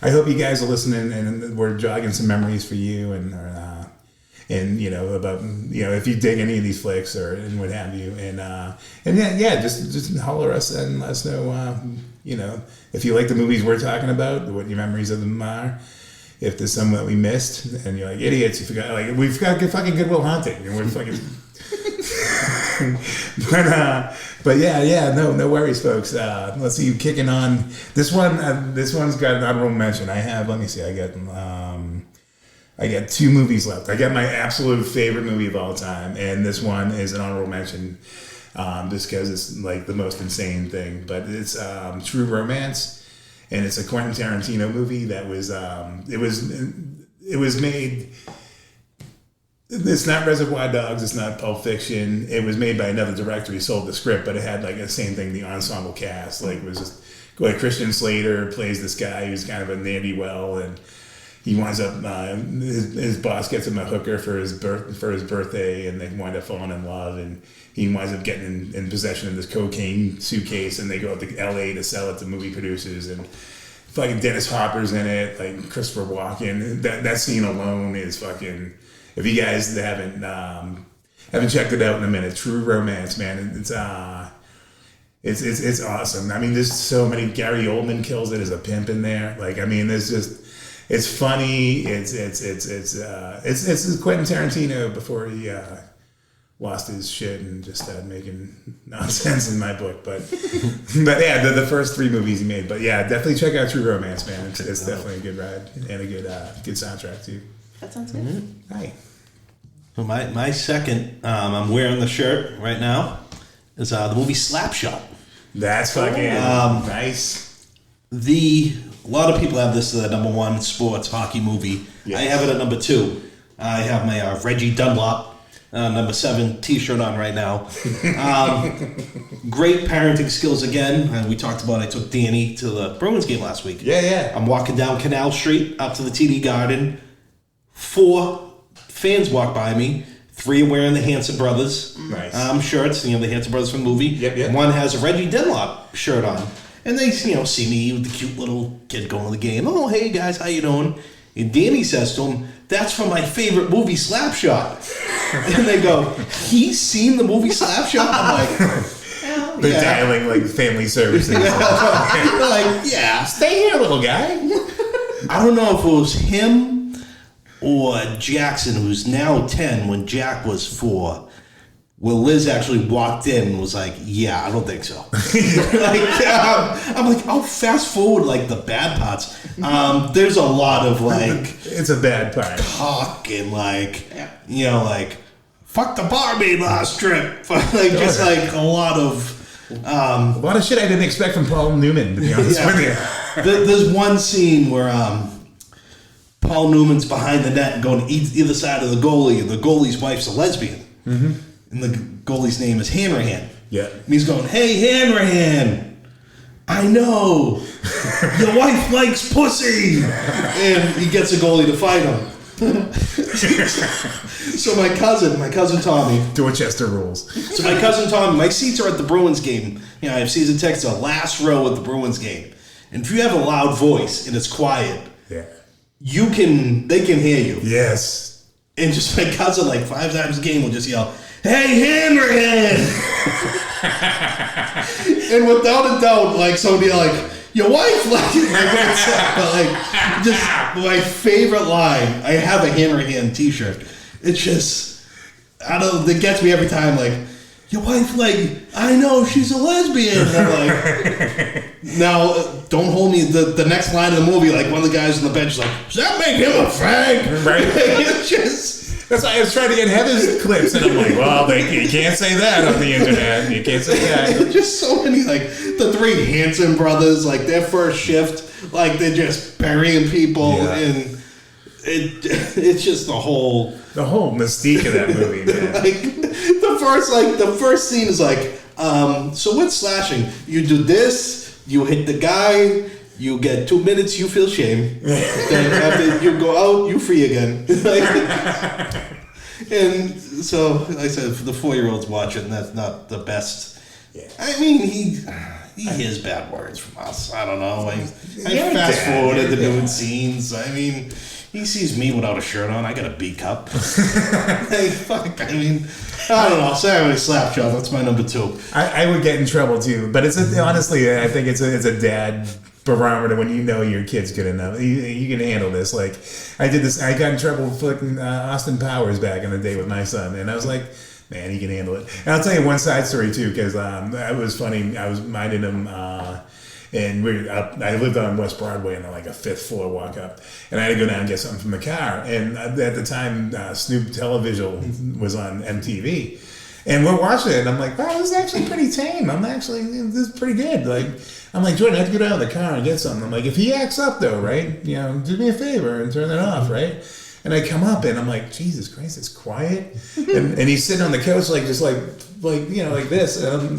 Speaker 2: I hope you guys are listening, and we're jogging some memories for you, and about if you dig any of these flicks and what have you, just holler us and let us know, if you like the movies we're talking about, what your memories of them are. If there's some that we missed, and you're like idiots, you forgot. We've got fucking Good Will Hunting, and we're fucking. But no worries, folks. Let's see you kicking on this one. This one's got an honorable mention. I got two movies left. I got my absolute favorite movie of all time, and this one is an honorable mention, just because it's like the most insane thing. But it's True Romance, and it's a Quentin Tarantino movie that was it was made. It's not Reservoir Dogs. It's not Pulp Fiction. It was made by another director. He sold the script, but it had the same thing. The ensemble cast, it was just Christian Slater plays this guy who's kind of a ne'er-do-well, and he winds up his boss gets him a hooker for his birthday, and they wind up falling in love, and he winds up getting in possession of this cocaine suitcase, and they go up to L.A. to sell it to movie producers, and fucking Dennis Hopper's in it, Christopher Walken. That scene alone is fucking. If you guys haven't checked it out in a minute, True Romance, man, it's awesome. I mean, there's so many. Gary Oldman kills it as a pimp in there. There's just, it's funny. It's Quentin Tarantino before lost his shit and just started making nonsense in my book. But yeah, the first 3 movies he made. But yeah, definitely check out True Romance, man. It's definitely a good ride and a good soundtrack too.
Speaker 4: That sounds good.
Speaker 3: Mm-hmm.
Speaker 2: Right.
Speaker 3: So my second, I'm wearing the shirt right now, is the movie Slapshot.
Speaker 2: That's fucking nice.
Speaker 3: A lot of people have this as the number 1 sports hockey movie.
Speaker 2: Yes.
Speaker 3: I have it at number 2. I have my Reggie Dunlop number 7 T-shirt on right now. Great parenting skills again. We talked about I took Danny to the Bruins game last week.
Speaker 2: Yeah.
Speaker 3: I'm walking down Canal Street up to the TD Garden. 4 fans walk by me. 3 are wearing the Hanson Brothers shirts. The Hanson Brothers from the movie.
Speaker 2: Yep.
Speaker 3: 1 has a Reggie Dunlop shirt on. And they, see me with the cute little kid going to the game. Oh, hey guys, how you doing? And Danny says to him, "That's from my favorite movie, Slapshot." And they go, "He's seen the movie Slapshot?" I'm like,
Speaker 2: They're dialing like family services.
Speaker 3: They're like, yeah.
Speaker 2: Stay here, little guy.
Speaker 3: I don't know if it was him or Jackson, who's now 10, when Jack was 4. Well, Liz actually walked in and was like, "Yeah, I don't think so." I'm like, I'll fast forward like the bad parts. There's a lot of like
Speaker 2: It's a bad part.
Speaker 3: talk and like, fuck the barmaid last trip. Like just like a lot of
Speaker 2: A lot of shit I didn't expect from Paul Newman, to be honest with you.
Speaker 3: There's one scene where Paul Newman's behind the net and going to either side of the goalie, and the goalie's wife's a lesbian. Mm-hmm. And the goalie's name is Hanrahan.
Speaker 2: Yeah.
Speaker 3: And he's going, "Hey, Hanrahan, I know. Your wife likes pussy." And he gets a goalie to fight him. So my cousin Tommy.
Speaker 2: Dorchester rules.
Speaker 3: So my cousin Tommy, my seats are at the Bruins game. I have season tickets, the last row at the Bruins game. And if you have a loud voice and it's quiet,
Speaker 2: Yeah.
Speaker 3: they can hear you.
Speaker 2: Yes.
Speaker 3: And just my cousin, like 5 times a game, will just yell, "Hey, Hanrahan!" And without a doubt, like somebody like, "Your wife like just my favorite line. I have a Hanrahan T-shirt. It's just, it gets me every time. Like, "Your wife like, I know she's a lesbian." And I'm like, now don't hold me. The next line of the movie, like one of the guys on the bench is like, "Does that make him a fag?"
Speaker 2: Right.
Speaker 3: It's just.
Speaker 2: That's why I was trying to get Heather's clips, and I'm like, well, you can't say that on the internet. You can't say that.
Speaker 3: Just so many, like, the 3 Hanson brothers, like, their first shift, like, they're just burying people, and it's just the whole
Speaker 2: mystique of that movie, man.
Speaker 3: like, the first scene is like, so what's slashing? You do this, you hit the guy, you get 2 minutes, you feel shame. Then after you go out, you free again. And so, like I said, for the 4-year-olds watching, that's not the best. Yeah. I mean, he hears bad words from us. I don't know. I fast forwarded the doing scenes. I mean, he sees me without a shirt on. I got a B cup. Hey, fuck. I mean, I don't know. Saturday Slapshot. That's my number 2.
Speaker 2: I would get in trouble too, but honestly, I think it's a dad barometer when you know your kid's good enough. You can handle this. Like, I did this. I got in trouble flicking Austin Powers back in the day with my son, and I was like, man, he can handle it. And I'll tell you one side story too, because it was funny. I was minding him, and I lived on West Broadway on like a 5th floor walk up, and I had to go down and get something from the car. And at the time, Snoop Television was on MTV. And we're watching it, and I'm like, wow, this is actually pretty tame. This is pretty good. Like, I'm like, Jordan, I have to get out of the car and get something. I'm like, if he acts up though, right? Do me a favor and turn it off, right? And I come up and I'm like, Jesus Christ, it's quiet. and he's sitting on the couch like this, and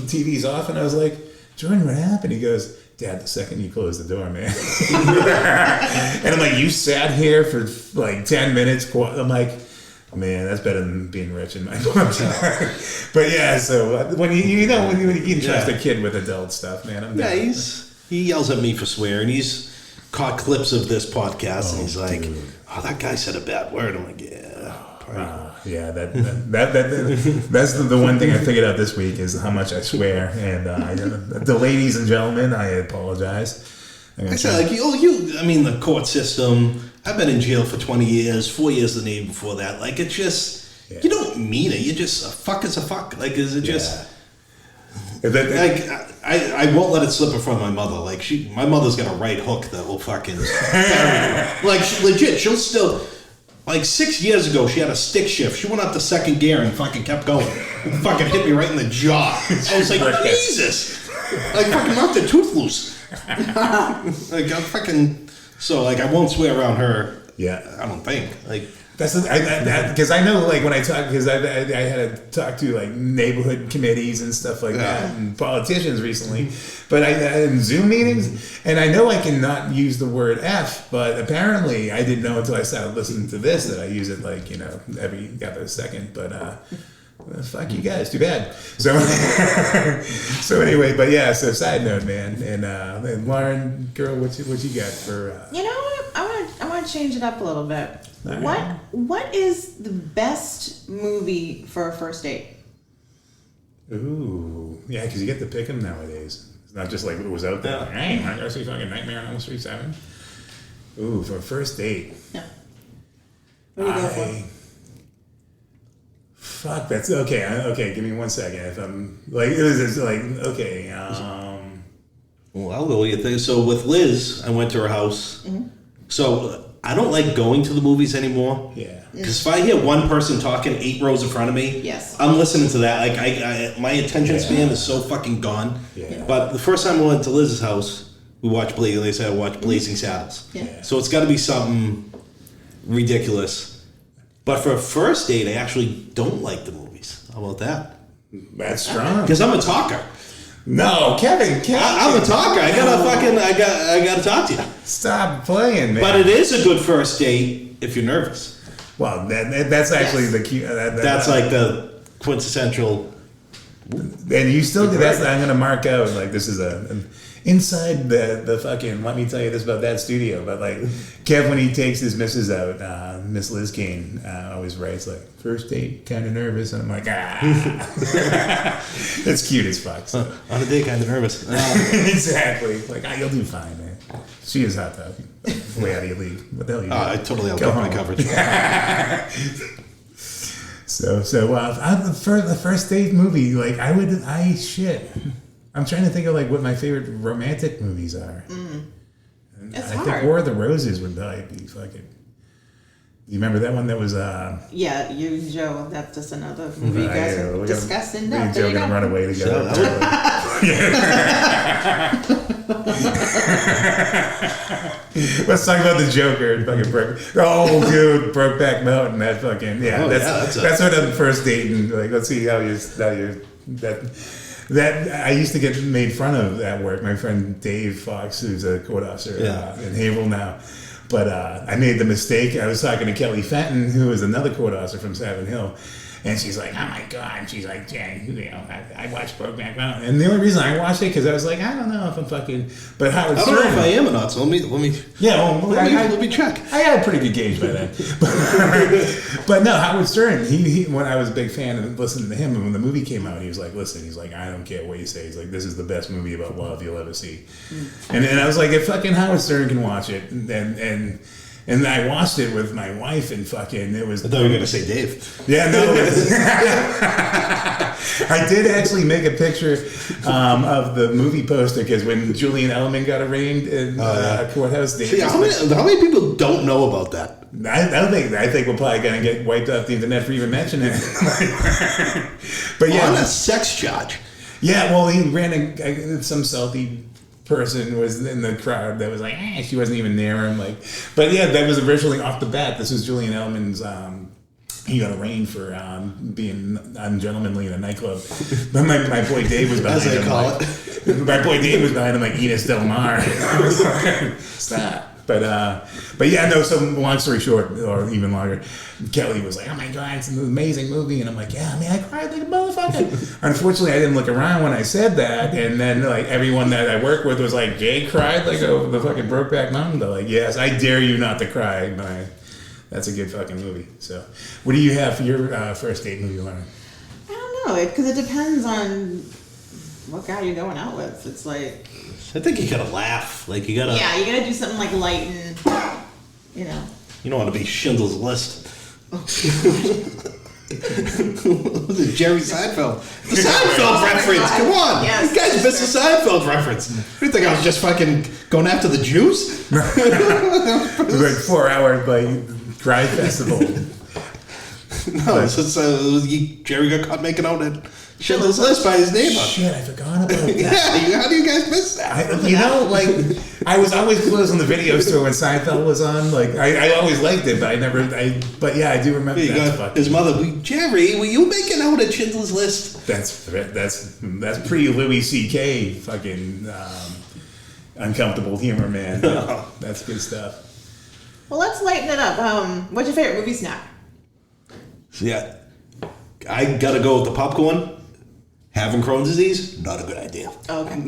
Speaker 2: the TV's off, and I was like, Jordan, what happened? He goes, Dad, the second you close the door, man. And I'm like, you sat here for like 10 minutes. I'm like, man, that's better than being rich in my book. But yeah, so when you can trust a kid with adult stuff, man. I'm down.
Speaker 3: He yells at me for swearing. He's caught clips of this podcast, and he's like, dude. "Oh, that guy said a bad word." I'm like, "Yeah,
Speaker 2: yeah." That's the one thing I figured out this week is how much I swear. And the ladies and gentlemen, I apologize.
Speaker 3: I said, like, I mean, the court system. I've been in jail for 20 years, 4 years the Navy before that. Like, it's just,
Speaker 2: Yeah.
Speaker 3: You don't mean it. You just, a fuck is a fuck. Like, is it just... Like, I won't let it slip in front of my mother. Like, my mother's got a right hook that will fucking... like, legit, she'll still... Like 6 years ago, she had a stick shift. She went up to second gear and fucking kept going. And fucking hit me right in the jaw. I was like, Jesus! Like, fucking knocked her tooth loose. Like, I'm fucking... So, like, I won't swear around her.
Speaker 2: Yeah.
Speaker 3: I don't think. Like...
Speaker 2: That's because I know, like, when I talk, because I had to talk to like neighborhood committees and stuff like that, and politicians recently, but I in Zoom meetings, and I know I cannot use the word F, but apparently I didn't know until I started listening to this that I use it like, you know, every other second. But fuck you guys, too bad. So so anyway, but yeah. So side note, man, and Lauren, girl, what you got for?
Speaker 4: You know what? I want to change it up a little bit.
Speaker 2: Right.
Speaker 4: What is the best movie for a first date?
Speaker 2: Ooh, yeah, because you get to pick them nowadays. It's not just like what was out there. Like, hey, want to go see fucking Nightmare on Elm Street 7? Ooh, for a first date.
Speaker 4: Yeah. What do you go for?
Speaker 2: Fuck, that's okay. Okay, give me 1 second. If I'm like, it was just like, okay.
Speaker 3: Well, I'll go with you think. So with Liz, I went to her house. Mm-hmm. So I don't like going to the movies anymore.
Speaker 2: Yeah.
Speaker 3: Because if I hear one person talking 8 rows in front of me,
Speaker 4: yes,
Speaker 3: I'm listening to that. Like I my attention span is so fucking gone.
Speaker 2: Yeah.
Speaker 3: But the first time I went to Liz's house, we watched They said I watched Blazing Saddles.
Speaker 4: Yeah.
Speaker 3: So it's got to be something ridiculous. But for a first date, I actually don't like the movies. How about that?
Speaker 2: That's strong.
Speaker 3: Because I'm a talker.
Speaker 2: No, Kevin.
Speaker 3: I'm a talker. I gotta talk to you.
Speaker 2: Stop playing, man.
Speaker 3: But it is a good first date if you're nervous.
Speaker 2: Well, that's actually the key.
Speaker 3: That's like the quintessential.
Speaker 2: And you still get that. I'm gonna mark out like this is inside the fucking. Let me tell you this about that studio. But like Kev, when he takes his missus out, Miss Liz Kane always writes like first date, kind of nervous, and I'm like it's cute as fuck. So.
Speaker 3: On a date, kind of nervous.
Speaker 2: Exactly. Like you'll do fine, man. She is hot dog. Way out of your league. What the hell?
Speaker 3: I totally outdid my coverage.
Speaker 2: So the first date movie, like shit. I'm trying to think of like what my favorite romantic movies are.
Speaker 4: It's
Speaker 2: I
Speaker 4: hard.
Speaker 2: think War of the Roses would probably be fucking. You remember that one that was
Speaker 4: Yeah, you and Joe. That's just another movie you guys
Speaker 2: we're
Speaker 4: can discuss in
Speaker 2: me and
Speaker 4: depth.
Speaker 2: Joe
Speaker 4: There you
Speaker 2: gonna
Speaker 4: go.
Speaker 2: run away together. Let's talk about the Joker and fucking Brokeback Mountain. That fucking that's what a first date and like let's see how you that I used to get made fun of at work. My friend Dave Fox, who's a court officer in Haverhill now. But I made the mistake. I was talking to Kelly Fenton, who is another court officer from Savin Hill. And she's like, oh my God. And she's like, Jay, I watched Brokeback Mountain. And the only reason I watched it, because I was like, I don't know if I'm fucking... But Howard
Speaker 3: I don't know if I am or not, so let me let me check.
Speaker 2: I had a pretty good gauge by then. But no, Howard Stern, he when I was a big fan of listening to him, and when the movie came out, he was like, listen, he's like, I don't care what you say. He's like, this is the best movie about love you'll ever see. And I was like, if fucking Howard Stern can watch it, and I watched it with my wife, and fucking it was.
Speaker 3: I thought you were gonna say Dave.
Speaker 2: Yeah, no. I did actually make a picture of the movie poster because when Julian Edelman got arraigned in courthouse,
Speaker 3: See, how many people don't know about that?
Speaker 2: I think we're probably gonna get wiped off the internet for even mentioning it. But yeah,
Speaker 3: on a sex charge.
Speaker 2: Yeah, well, he ran some salty person was in the crowd that was like, she wasn't even near him. Like, but yeah, that was originally off the bat. This was Julian Edelman's. He got arraigned for being ungentlemanly in a nightclub. But my boy Dave was behind him. My boy Dave was behind him like Enos Del Mar. Stop. But yeah, no. So long story short, or even longer, Kelly was like, "Oh my God, it's an amazing movie," and I'm like, "Yeah, man, I cried like a motherfucker." Unfortunately, I didn't look around when I said that, and then like everyone that I work with was like, "Jay cried like over the fucking Brokeback Mountain." They're like, "Yes, I dare you not to cry." But that's a good fucking movie. So, what do you have for your first date movie, Lauren?
Speaker 4: I don't know, because it depends on what guy you're going out with. It's like.
Speaker 3: I think you gotta laugh. Like you gotta.
Speaker 4: Yeah, you gotta do something like light and,
Speaker 3: You don't want to be Schindler's List. Was it Jerry Seinfeld? The Seinfeld reference. Come on,
Speaker 4: Yes.
Speaker 3: you guys missed the Seinfeld reference. You think I was just fucking going after the Jews?
Speaker 2: It was like 4 hour like Cry Festival.
Speaker 3: No, it's just, Jerry got caught making out at Schindler's List by his neighbor.
Speaker 2: Shit, I forgot about that.
Speaker 3: Yeah, how do you guys miss that?
Speaker 2: I was always closed on the video store when Seinfeld was on. Like, I always liked it, but but yeah, I do remember
Speaker 3: You
Speaker 2: that.
Speaker 3: got his mother, Jerry, were you making out at Schindler's List?
Speaker 2: That's pre Louis C.K. fucking uncomfortable humor, man. That's good stuff.
Speaker 4: Well, let's lighten it up. What's your favorite movie snack?
Speaker 3: Yeah, I gotta go with the popcorn. Having Crohn's disease, not a good idea.
Speaker 4: Okay.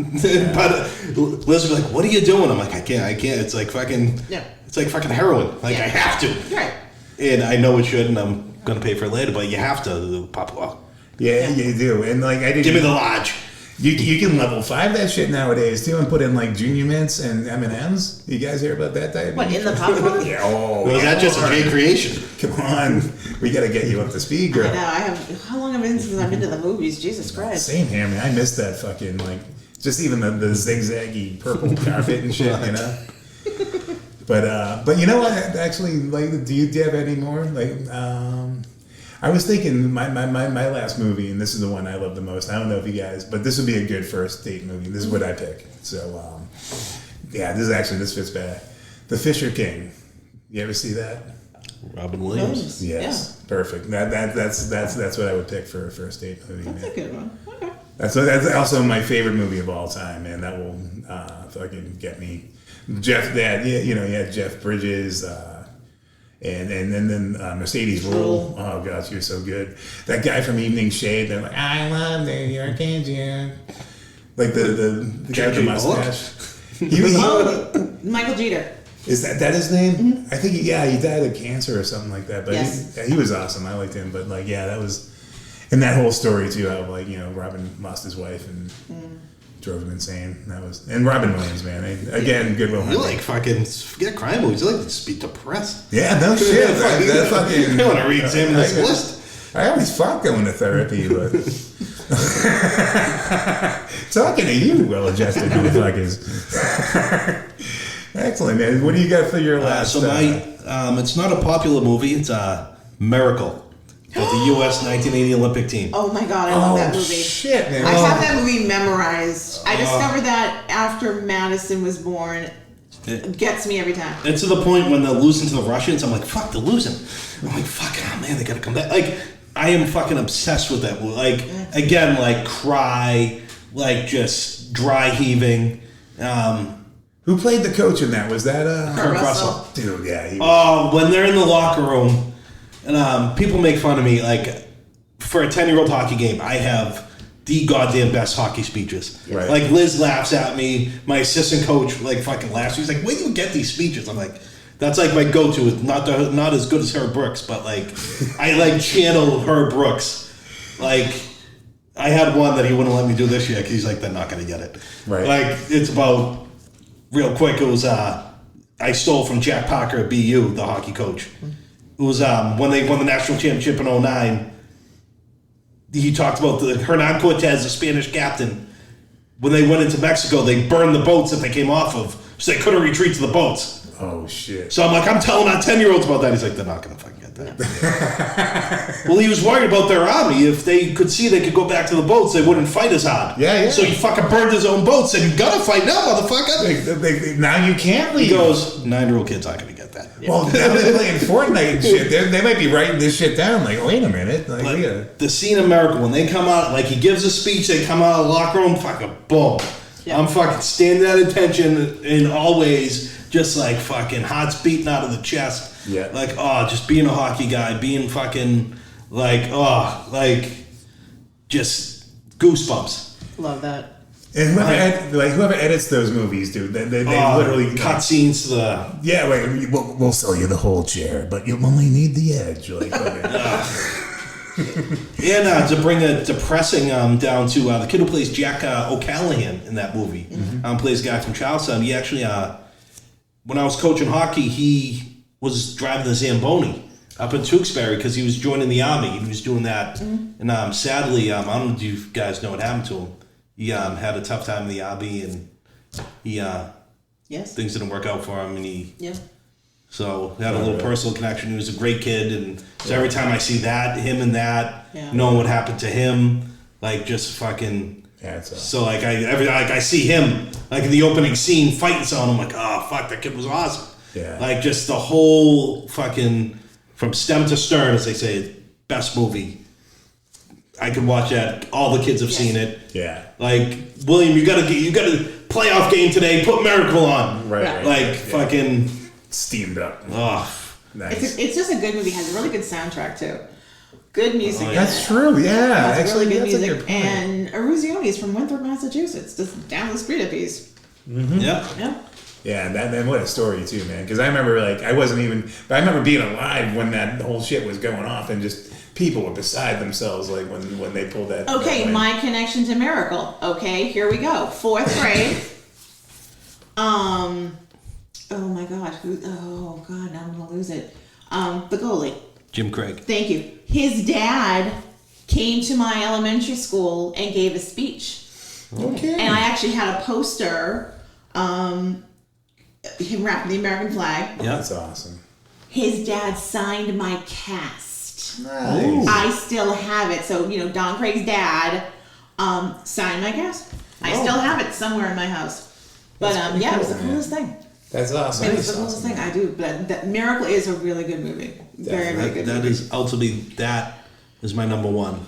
Speaker 3: But Liz would be like, "What are you doing?" I'm like, "I can't. It's like fucking.
Speaker 4: Yeah.
Speaker 3: It's like fucking heroin. Like I have to."
Speaker 4: Right.
Speaker 3: And I know it should, and I'm gonna pay for it later. But you have to popcorn.
Speaker 2: Yeah, you do. And like, I didn't
Speaker 3: Give me the large.
Speaker 2: You can level 5 that shit nowadays too, and put in like Junior Mints and M&Ms. You guys hear about that type?
Speaker 4: What, in the popcorn?
Speaker 2: Yeah. Oh,
Speaker 3: Was that just a J creation?
Speaker 2: Come on, we gotta get you up to speed, girl.
Speaker 4: I know. I have. How long have it been since I've been to the movies? Jesus Christ.
Speaker 2: Same here, man. I missed that fucking like just even the zigzaggy purple carpet and shit, you know. But you know what? Actually, like, do you have any more? Like, I was thinking my last movie, and this is the one I love the most. I don't know if you guys, but this would be a good first date movie. This is what I pick. So, yeah, this fits bad. The Fisher King. You ever see that?
Speaker 3: Robin Williams.
Speaker 2: Yes, perfect. That's what I would pick for a first date movie.
Speaker 4: That's a good one. Okay.
Speaker 2: That's also my favorite movie of all time, man. That will fucking get me. Jeff, you had Jeff Bridges, and then Mercedes Rule. Oh gosh, you're so good. That guy from Evening Shade. They're like, I love New York, can't you? Like the guy with the mustache.
Speaker 4: Michael Jeter.
Speaker 2: Is that his name?
Speaker 4: Mm-hmm.
Speaker 2: I think he died of cancer or something like that. But
Speaker 4: yes.
Speaker 2: he was awesome. I liked him. But like, yeah, that was, and that whole story too. How like Robin lost his wife and drove him insane. And Robin Williams, man. Again, Good Will Hunting.
Speaker 3: You like fucking forget crime movies. You like to be depressed.
Speaker 2: Yeah, no shit. That fucking.
Speaker 3: I want to re-examine this list.
Speaker 2: I always fought going to therapy, but talking to you, well-adjusted motherfuckers. Excellent, man. What do you got for your last?
Speaker 3: It's not a popular movie. It's a Miracle. Of the U.S. 1980 Olympic team.
Speaker 4: Oh my god, I love that movie.
Speaker 2: Shit, man.
Speaker 4: I have that movie memorized. I discovered that after Madison was born. It gets me every time.
Speaker 3: And to the point when they're losing to the Russians, I'm like, fuck, they're losing. I'm like, fuck, oh man, they gotta come back. Like, I am fucking obsessed with that movie. Like, again, like, cry, like, just dry heaving.
Speaker 2: Who played the coach in that? Was that
Speaker 4: Kurt Russell?
Speaker 2: Dude, yeah. He was.
Speaker 3: When they're in the locker room, and people make fun of me, like, for a 10-year-old hockey game, I have the goddamn best hockey speeches.
Speaker 2: Right.
Speaker 3: Like, Liz laughs at me. My assistant coach, like, fucking laughs. He's like, where do you get these speeches? I'm like, that's, like, my go-to. It's not as good as Herb Brooks, but, like, I, like, channel Herb Brooks. Like, I had one that he wouldn't let me do this year because he's like, they're not going to get it.
Speaker 2: Right.
Speaker 3: Like, it's about, real quick, it was, I stole from Jack Parker at BU, the hockey coach. It was when they won the national championship in 2009. He talked about Hernan Cortez, the Spanish captain. When they went into Mexico, they burned the boats that they came off of, so they couldn't retreat to the boats.
Speaker 2: Oh, shit.
Speaker 3: So I'm like, I'm telling our 10-year-olds about that. He's like, they're not going to fucking get that. Well, he was worried about their army. If they could see they could go back to the boats, they wouldn't fight as hard.
Speaker 2: Yeah.
Speaker 3: So he fucking burned his own boats, and you got to fight now, motherfucker.
Speaker 2: Now you can't leave.
Speaker 3: He goes, 9-year-old kids aren't going to get that.
Speaker 2: Well, now they're playing Fortnite and shit. They might be writing this shit down. Like, wait a minute. Like,
Speaker 3: But the scene in Miracle, when they come out, like he gives a speech, they come out of the locker room, fucking boom. Yeah. I'm fucking standing at attention and always just like fucking heart's beating out of the chest.
Speaker 2: Yeah.
Speaker 3: Like, just being a hockey guy, being fucking like, just goosebumps.
Speaker 4: Love that.
Speaker 2: And whoever edits those movies, dude, they literally
Speaker 3: cut scenes to the.
Speaker 2: Yeah, wait, we'll sell you the whole chair, but you'll only need the edge. Like,
Speaker 3: And to bring a depressing down to the kid who plays Jack O'Callahan in that movie, plays a guy from Charlestown. He actually, when I was coaching hockey, he was driving the Zamboni up in Tewksbury because he was joining the army. He was doing that, and sadly, I don't know if you guys know what happened to him. He had a tough time in the army, and he things didn't work out for him, and so we had a little personal connection. He was a great kid, and so every time I see him and knowing what happened to him, like just fucking.
Speaker 2: Yeah,
Speaker 3: so like I see him like in the opening scene fighting someone. I'm like, oh fuck, that kid was awesome.
Speaker 2: Yeah.
Speaker 3: Like just the whole fucking from stem to stern, as they say, best movie. I could watch that. All the kids have seen it.
Speaker 2: Yeah.
Speaker 3: Like William, you got a playoff game today. Put Miracle on.
Speaker 2: Right.
Speaker 3: Like fucking
Speaker 2: steamed up.
Speaker 3: Oh,
Speaker 2: nice.
Speaker 4: It's just a good movie. It has a really good soundtrack too. Good music.
Speaker 2: That's true. Yeah,
Speaker 4: It's
Speaker 2: actually,
Speaker 4: really good
Speaker 2: that's a
Speaker 4: music.
Speaker 2: good point.
Speaker 4: And Eruzione is from Winthrop, Massachusetts, just down the street a piece.
Speaker 3: Yeah.
Speaker 2: Yeah, and what a story too, man. Because I remember, like, I remember being alive when that whole shit was going off, and just people were beside themselves, like when they pulled that.
Speaker 4: Okay,
Speaker 2: that
Speaker 4: my connection to Miracle. Okay, here we go. 4th grade. Oh my God. Oh God, now I'm gonna lose it. The goalie.
Speaker 3: Jim Craig.
Speaker 4: Thank you. His dad came to my elementary school and gave a speech.
Speaker 2: Okay.
Speaker 4: And I actually had a poster, him wrapping the American flag.
Speaker 3: Yeah.
Speaker 2: That's awesome.
Speaker 4: His dad signed my cast.
Speaker 2: Nice.
Speaker 4: I still have it. So, Don Craig's dad signed my cast. I still have it somewhere in my house. But, it was the coolest thing.
Speaker 2: That's awesome.
Speaker 4: It was the coolest thing I do. But that Miracle is a really good movie. Very, very good
Speaker 3: That
Speaker 4: movie.
Speaker 3: is ultimately my number one.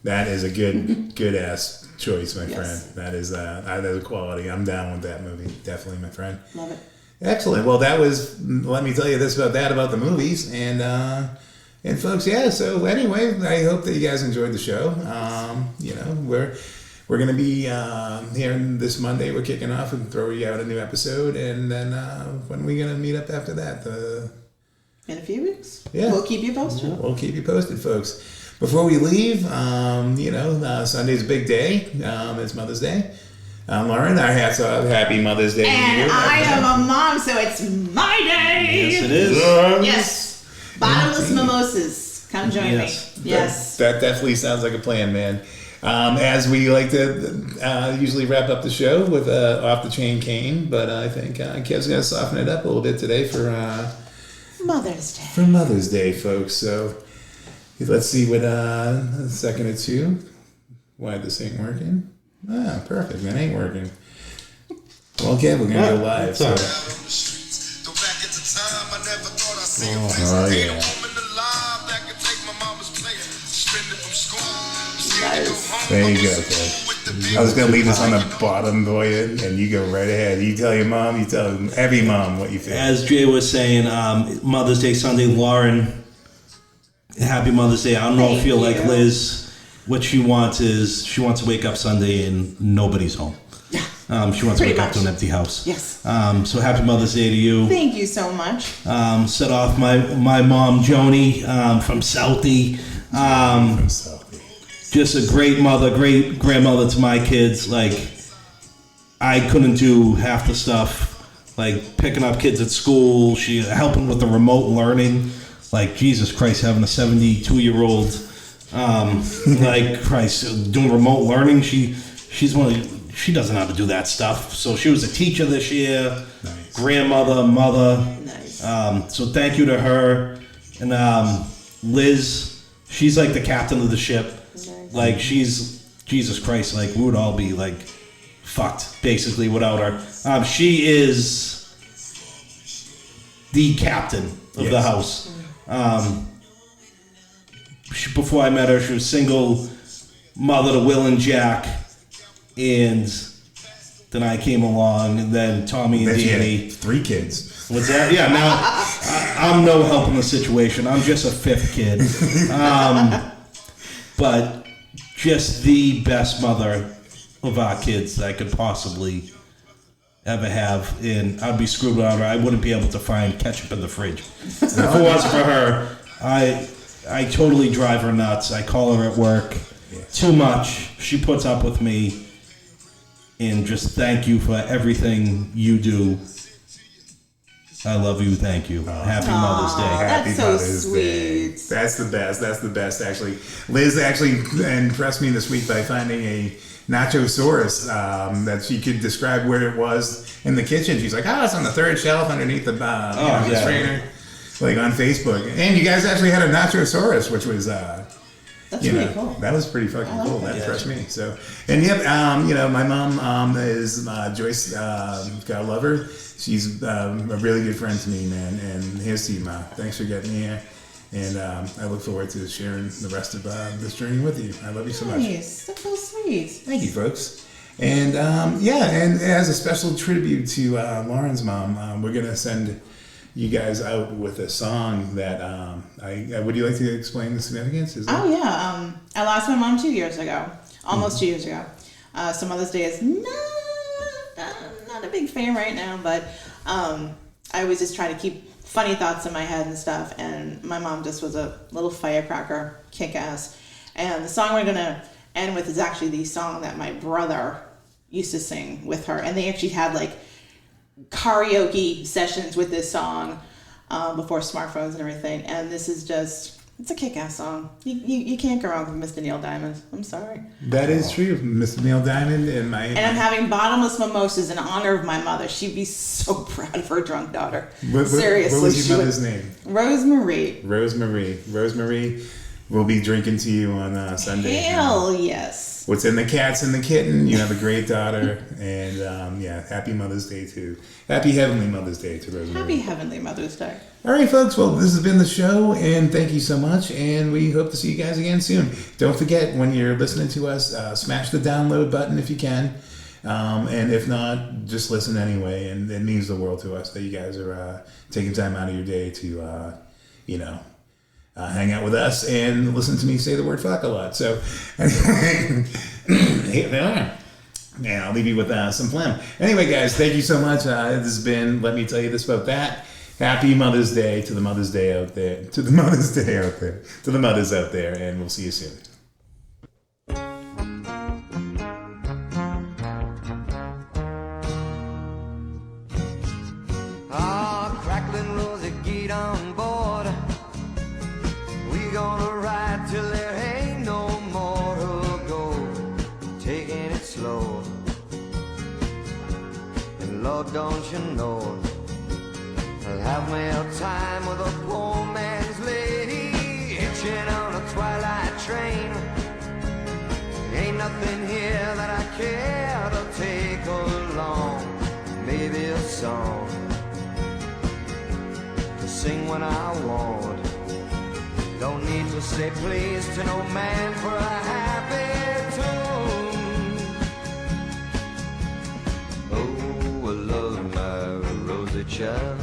Speaker 2: That is a good ass choice, my
Speaker 4: Yes.
Speaker 2: friend. That is a quality. I'm down with that movie. Definitely, my friend.
Speaker 4: Love it.
Speaker 2: Excellent. Well, let me tell you this about the movies, and folks, yeah. So anyway, I hope that you guys enjoyed the show. We're gonna be here this Monday. We're kicking off and throw you out a new episode, and then when are we gonna meet up after that?
Speaker 4: In a few weeks.
Speaker 2: Yeah.
Speaker 4: We'll keep you posted.
Speaker 2: We'll keep you posted, folks. Before we leave, Sunday's a big day. It's Mother's Day. Lauren, our hats off. Happy Mother's Day to
Speaker 4: And
Speaker 2: you.
Speaker 4: I am a mom, so it's my day.
Speaker 3: Yes, it is.
Speaker 4: Yes. Bottomless mimosas. Come join
Speaker 3: Yes.
Speaker 4: me. Yes.
Speaker 2: That definitely sounds like a plan, man. As we like to usually wrap up the show with Off the Chain Cane, but I think Kev's going to soften it up a little bit today for
Speaker 4: Mother's Day.
Speaker 2: Mother's Day, folks. So let's see what a second or two. Why this ain't working? Ah, perfect. It ain't working. Well, Kev, we're going to go live. So. Oh, yeah. There you go, Kev. I was going to leave this on the bottom for you, and you go right ahead. You tell your mom, you tell every mom what you feel.
Speaker 3: As Jay was saying, Mother's Day Sunday, Lauren, happy Mother's Day. I don't know if you're like Liz. What she wants is she wants to wake up Sunday and nobody's home.
Speaker 4: Yeah.
Speaker 3: She wants to
Speaker 4: Pretty
Speaker 3: wake up
Speaker 4: much.
Speaker 3: to an empty house.
Speaker 4: Yes.
Speaker 3: So happy Mother's Day to you.
Speaker 4: Thank you so much.
Speaker 3: Set off my mom Joni from Southie. Just a great mother, great grandmother to my kids. Like, I couldn't do half the stuff, like picking up kids at school, she helping with the remote learning. Like, Jesus Christ, having a 72-year-old, like, Christ, doing remote learning. She doesn't know how to do that stuff. So she was a teacher this year, grandmother, mother.
Speaker 4: Nice.
Speaker 3: So thank you to her. And Liz, she's like the captain of the ship. Like, she's, Jesus Christ, like, we would all be, like, fucked, basically, without her. She is the captain of the house. Before I met her, she was single mother to Will and Jack. And then I came along, and then Tommy and Danny.
Speaker 2: 3 kids.
Speaker 3: What's that? Yeah, now I'm no help in the situation. I'm just a 5th kid. But just the best mother of our kids that I could possibly ever have. And I'd be screwed without her. I wouldn't be able to find ketchup in the fridge. If it wasn't for her, I totally drive her nuts. I call her at work too much. She puts up with me. And just thank you for everything you do I love you. Thank you. Happy Mother's Day.
Speaker 2: Happy
Speaker 4: That's so
Speaker 2: Mother's Day.
Speaker 4: sweet.
Speaker 2: That's the best. That's the best, actually. Liz actually impressed me this week by finding a Nachosaurus that she could describe where it was in the kitchen. She's like, it's on the third shelf underneath the the strainer, like on Facebook. And you guys actually had a Nachosaurus, which was
Speaker 4: That's pretty cool.
Speaker 2: That was pretty fucking cool. That
Speaker 3: Yeah.
Speaker 2: impressed me. So, and my mom is Joyce. Gotta love her. She's a really good friend to me, man. And here's to you, Ma. Thanks for getting me here. And I look forward to sharing the rest of this journey with you. I love you so much.
Speaker 4: Nice. That's so sweet.
Speaker 2: Thank you, folks. And and as a special tribute to Lauren's mom, we're gonna send you guys out with a song that would you like to explain the significance?
Speaker 4: I lost my mom 2 years ago, almost 2 years ago. So Mother's Day is not a big fan right now, but I always just try to keep funny thoughts in my head and stuff. And my mom just was a little firecracker, kick-ass. And the song we're gonna end with is actually the song that my brother used to sing with her, and they actually had like karaoke sessions with this song before smartphones and everything. And this is it's a kick-ass song. You can't go wrong with Mr. Neil Diamond. I'm sorry.
Speaker 2: That is true, Mr. Neil Diamond and my.
Speaker 4: And I'm having bottomless mimosas in honor of my mother. She'd be so proud of her drunk daughter. Seriously.
Speaker 2: What was your mother's name?
Speaker 4: Rosemary.
Speaker 2: Rosemary will be drinking to you on Sunday.
Speaker 4: Hell yes.
Speaker 2: What's in the cat's in the kitten. You have a great daughter, and happy Mother's Day too. Happy Heavenly Mother's Day to Rosemary.
Speaker 4: Happy Heavenly Mother's Day.
Speaker 2: All right, folks. Well, this has been the show, and thank you so much. And we hope to see you guys again soon. Don't forget, when you're listening to us, smash the download button if you can. And if not, just listen anyway. And it means the world to us that you guys are taking time out of your day to, hang out with us and listen to me say the word fuck a lot. So, here they are. And I'll leave you with some phlegm. Anyway, guys, thank you so much. This has been Let Me Tell You This About That. Happy Mother's Day to the Mother's Day out there. To the Mother's Day out there. To the mothers out there. And we'll see you soon.
Speaker 1: Crackling Rosie, get on board. We gonna ride till there ain't no more to go. Taking it slow. And Lord, don't you know, I'll have me a time with a poor man's lady, hitching on a twilight train. Ain't nothing here that I care to take along. Maybe a song to sing when I want. Don't need to say please to no man for a happy tune. Oh, I love my Rosie child.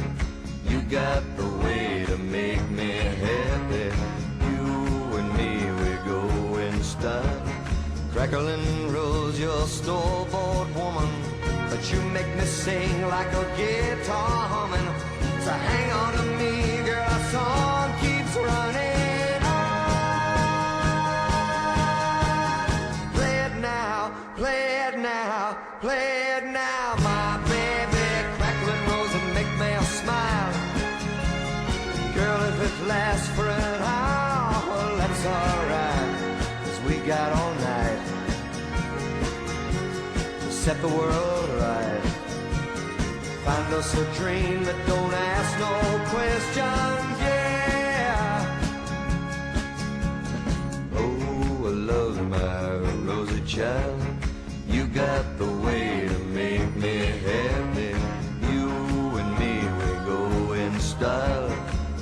Speaker 1: You got the way to make me happy. You and me, we go in style. Crackling Rose, you're a store-bought woman, but you make me sing like a guitar humming. So hang on to me, girl, our song keeps running on. Play it now, play it now, play it now, my baby. Crackling Rose and make me smile. Girl, if it lasts for an hour, well, that's alright, 'cause we got all night to set the world right. Find us a dream that don't ask no questions, yeah. Oh, I love my Rosie child. You got the way to make me happy. You and me, we go in style.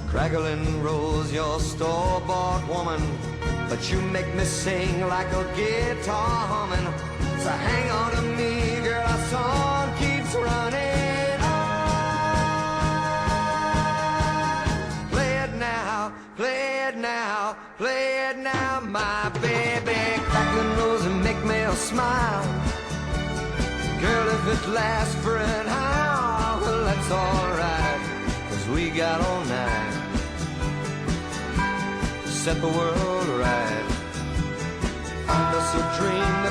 Speaker 1: Crackling Rose, you're a store-bought woman, but you make me sing like a guitar humming. So hang on to me, girl, our song keeps running on. Play it now, play it now, play it now, my baby. Crackling Rose and make me smile. Girl, if it lasts for an hour, well, that's alright, 'cause we got all night to set the world right. Find us a dream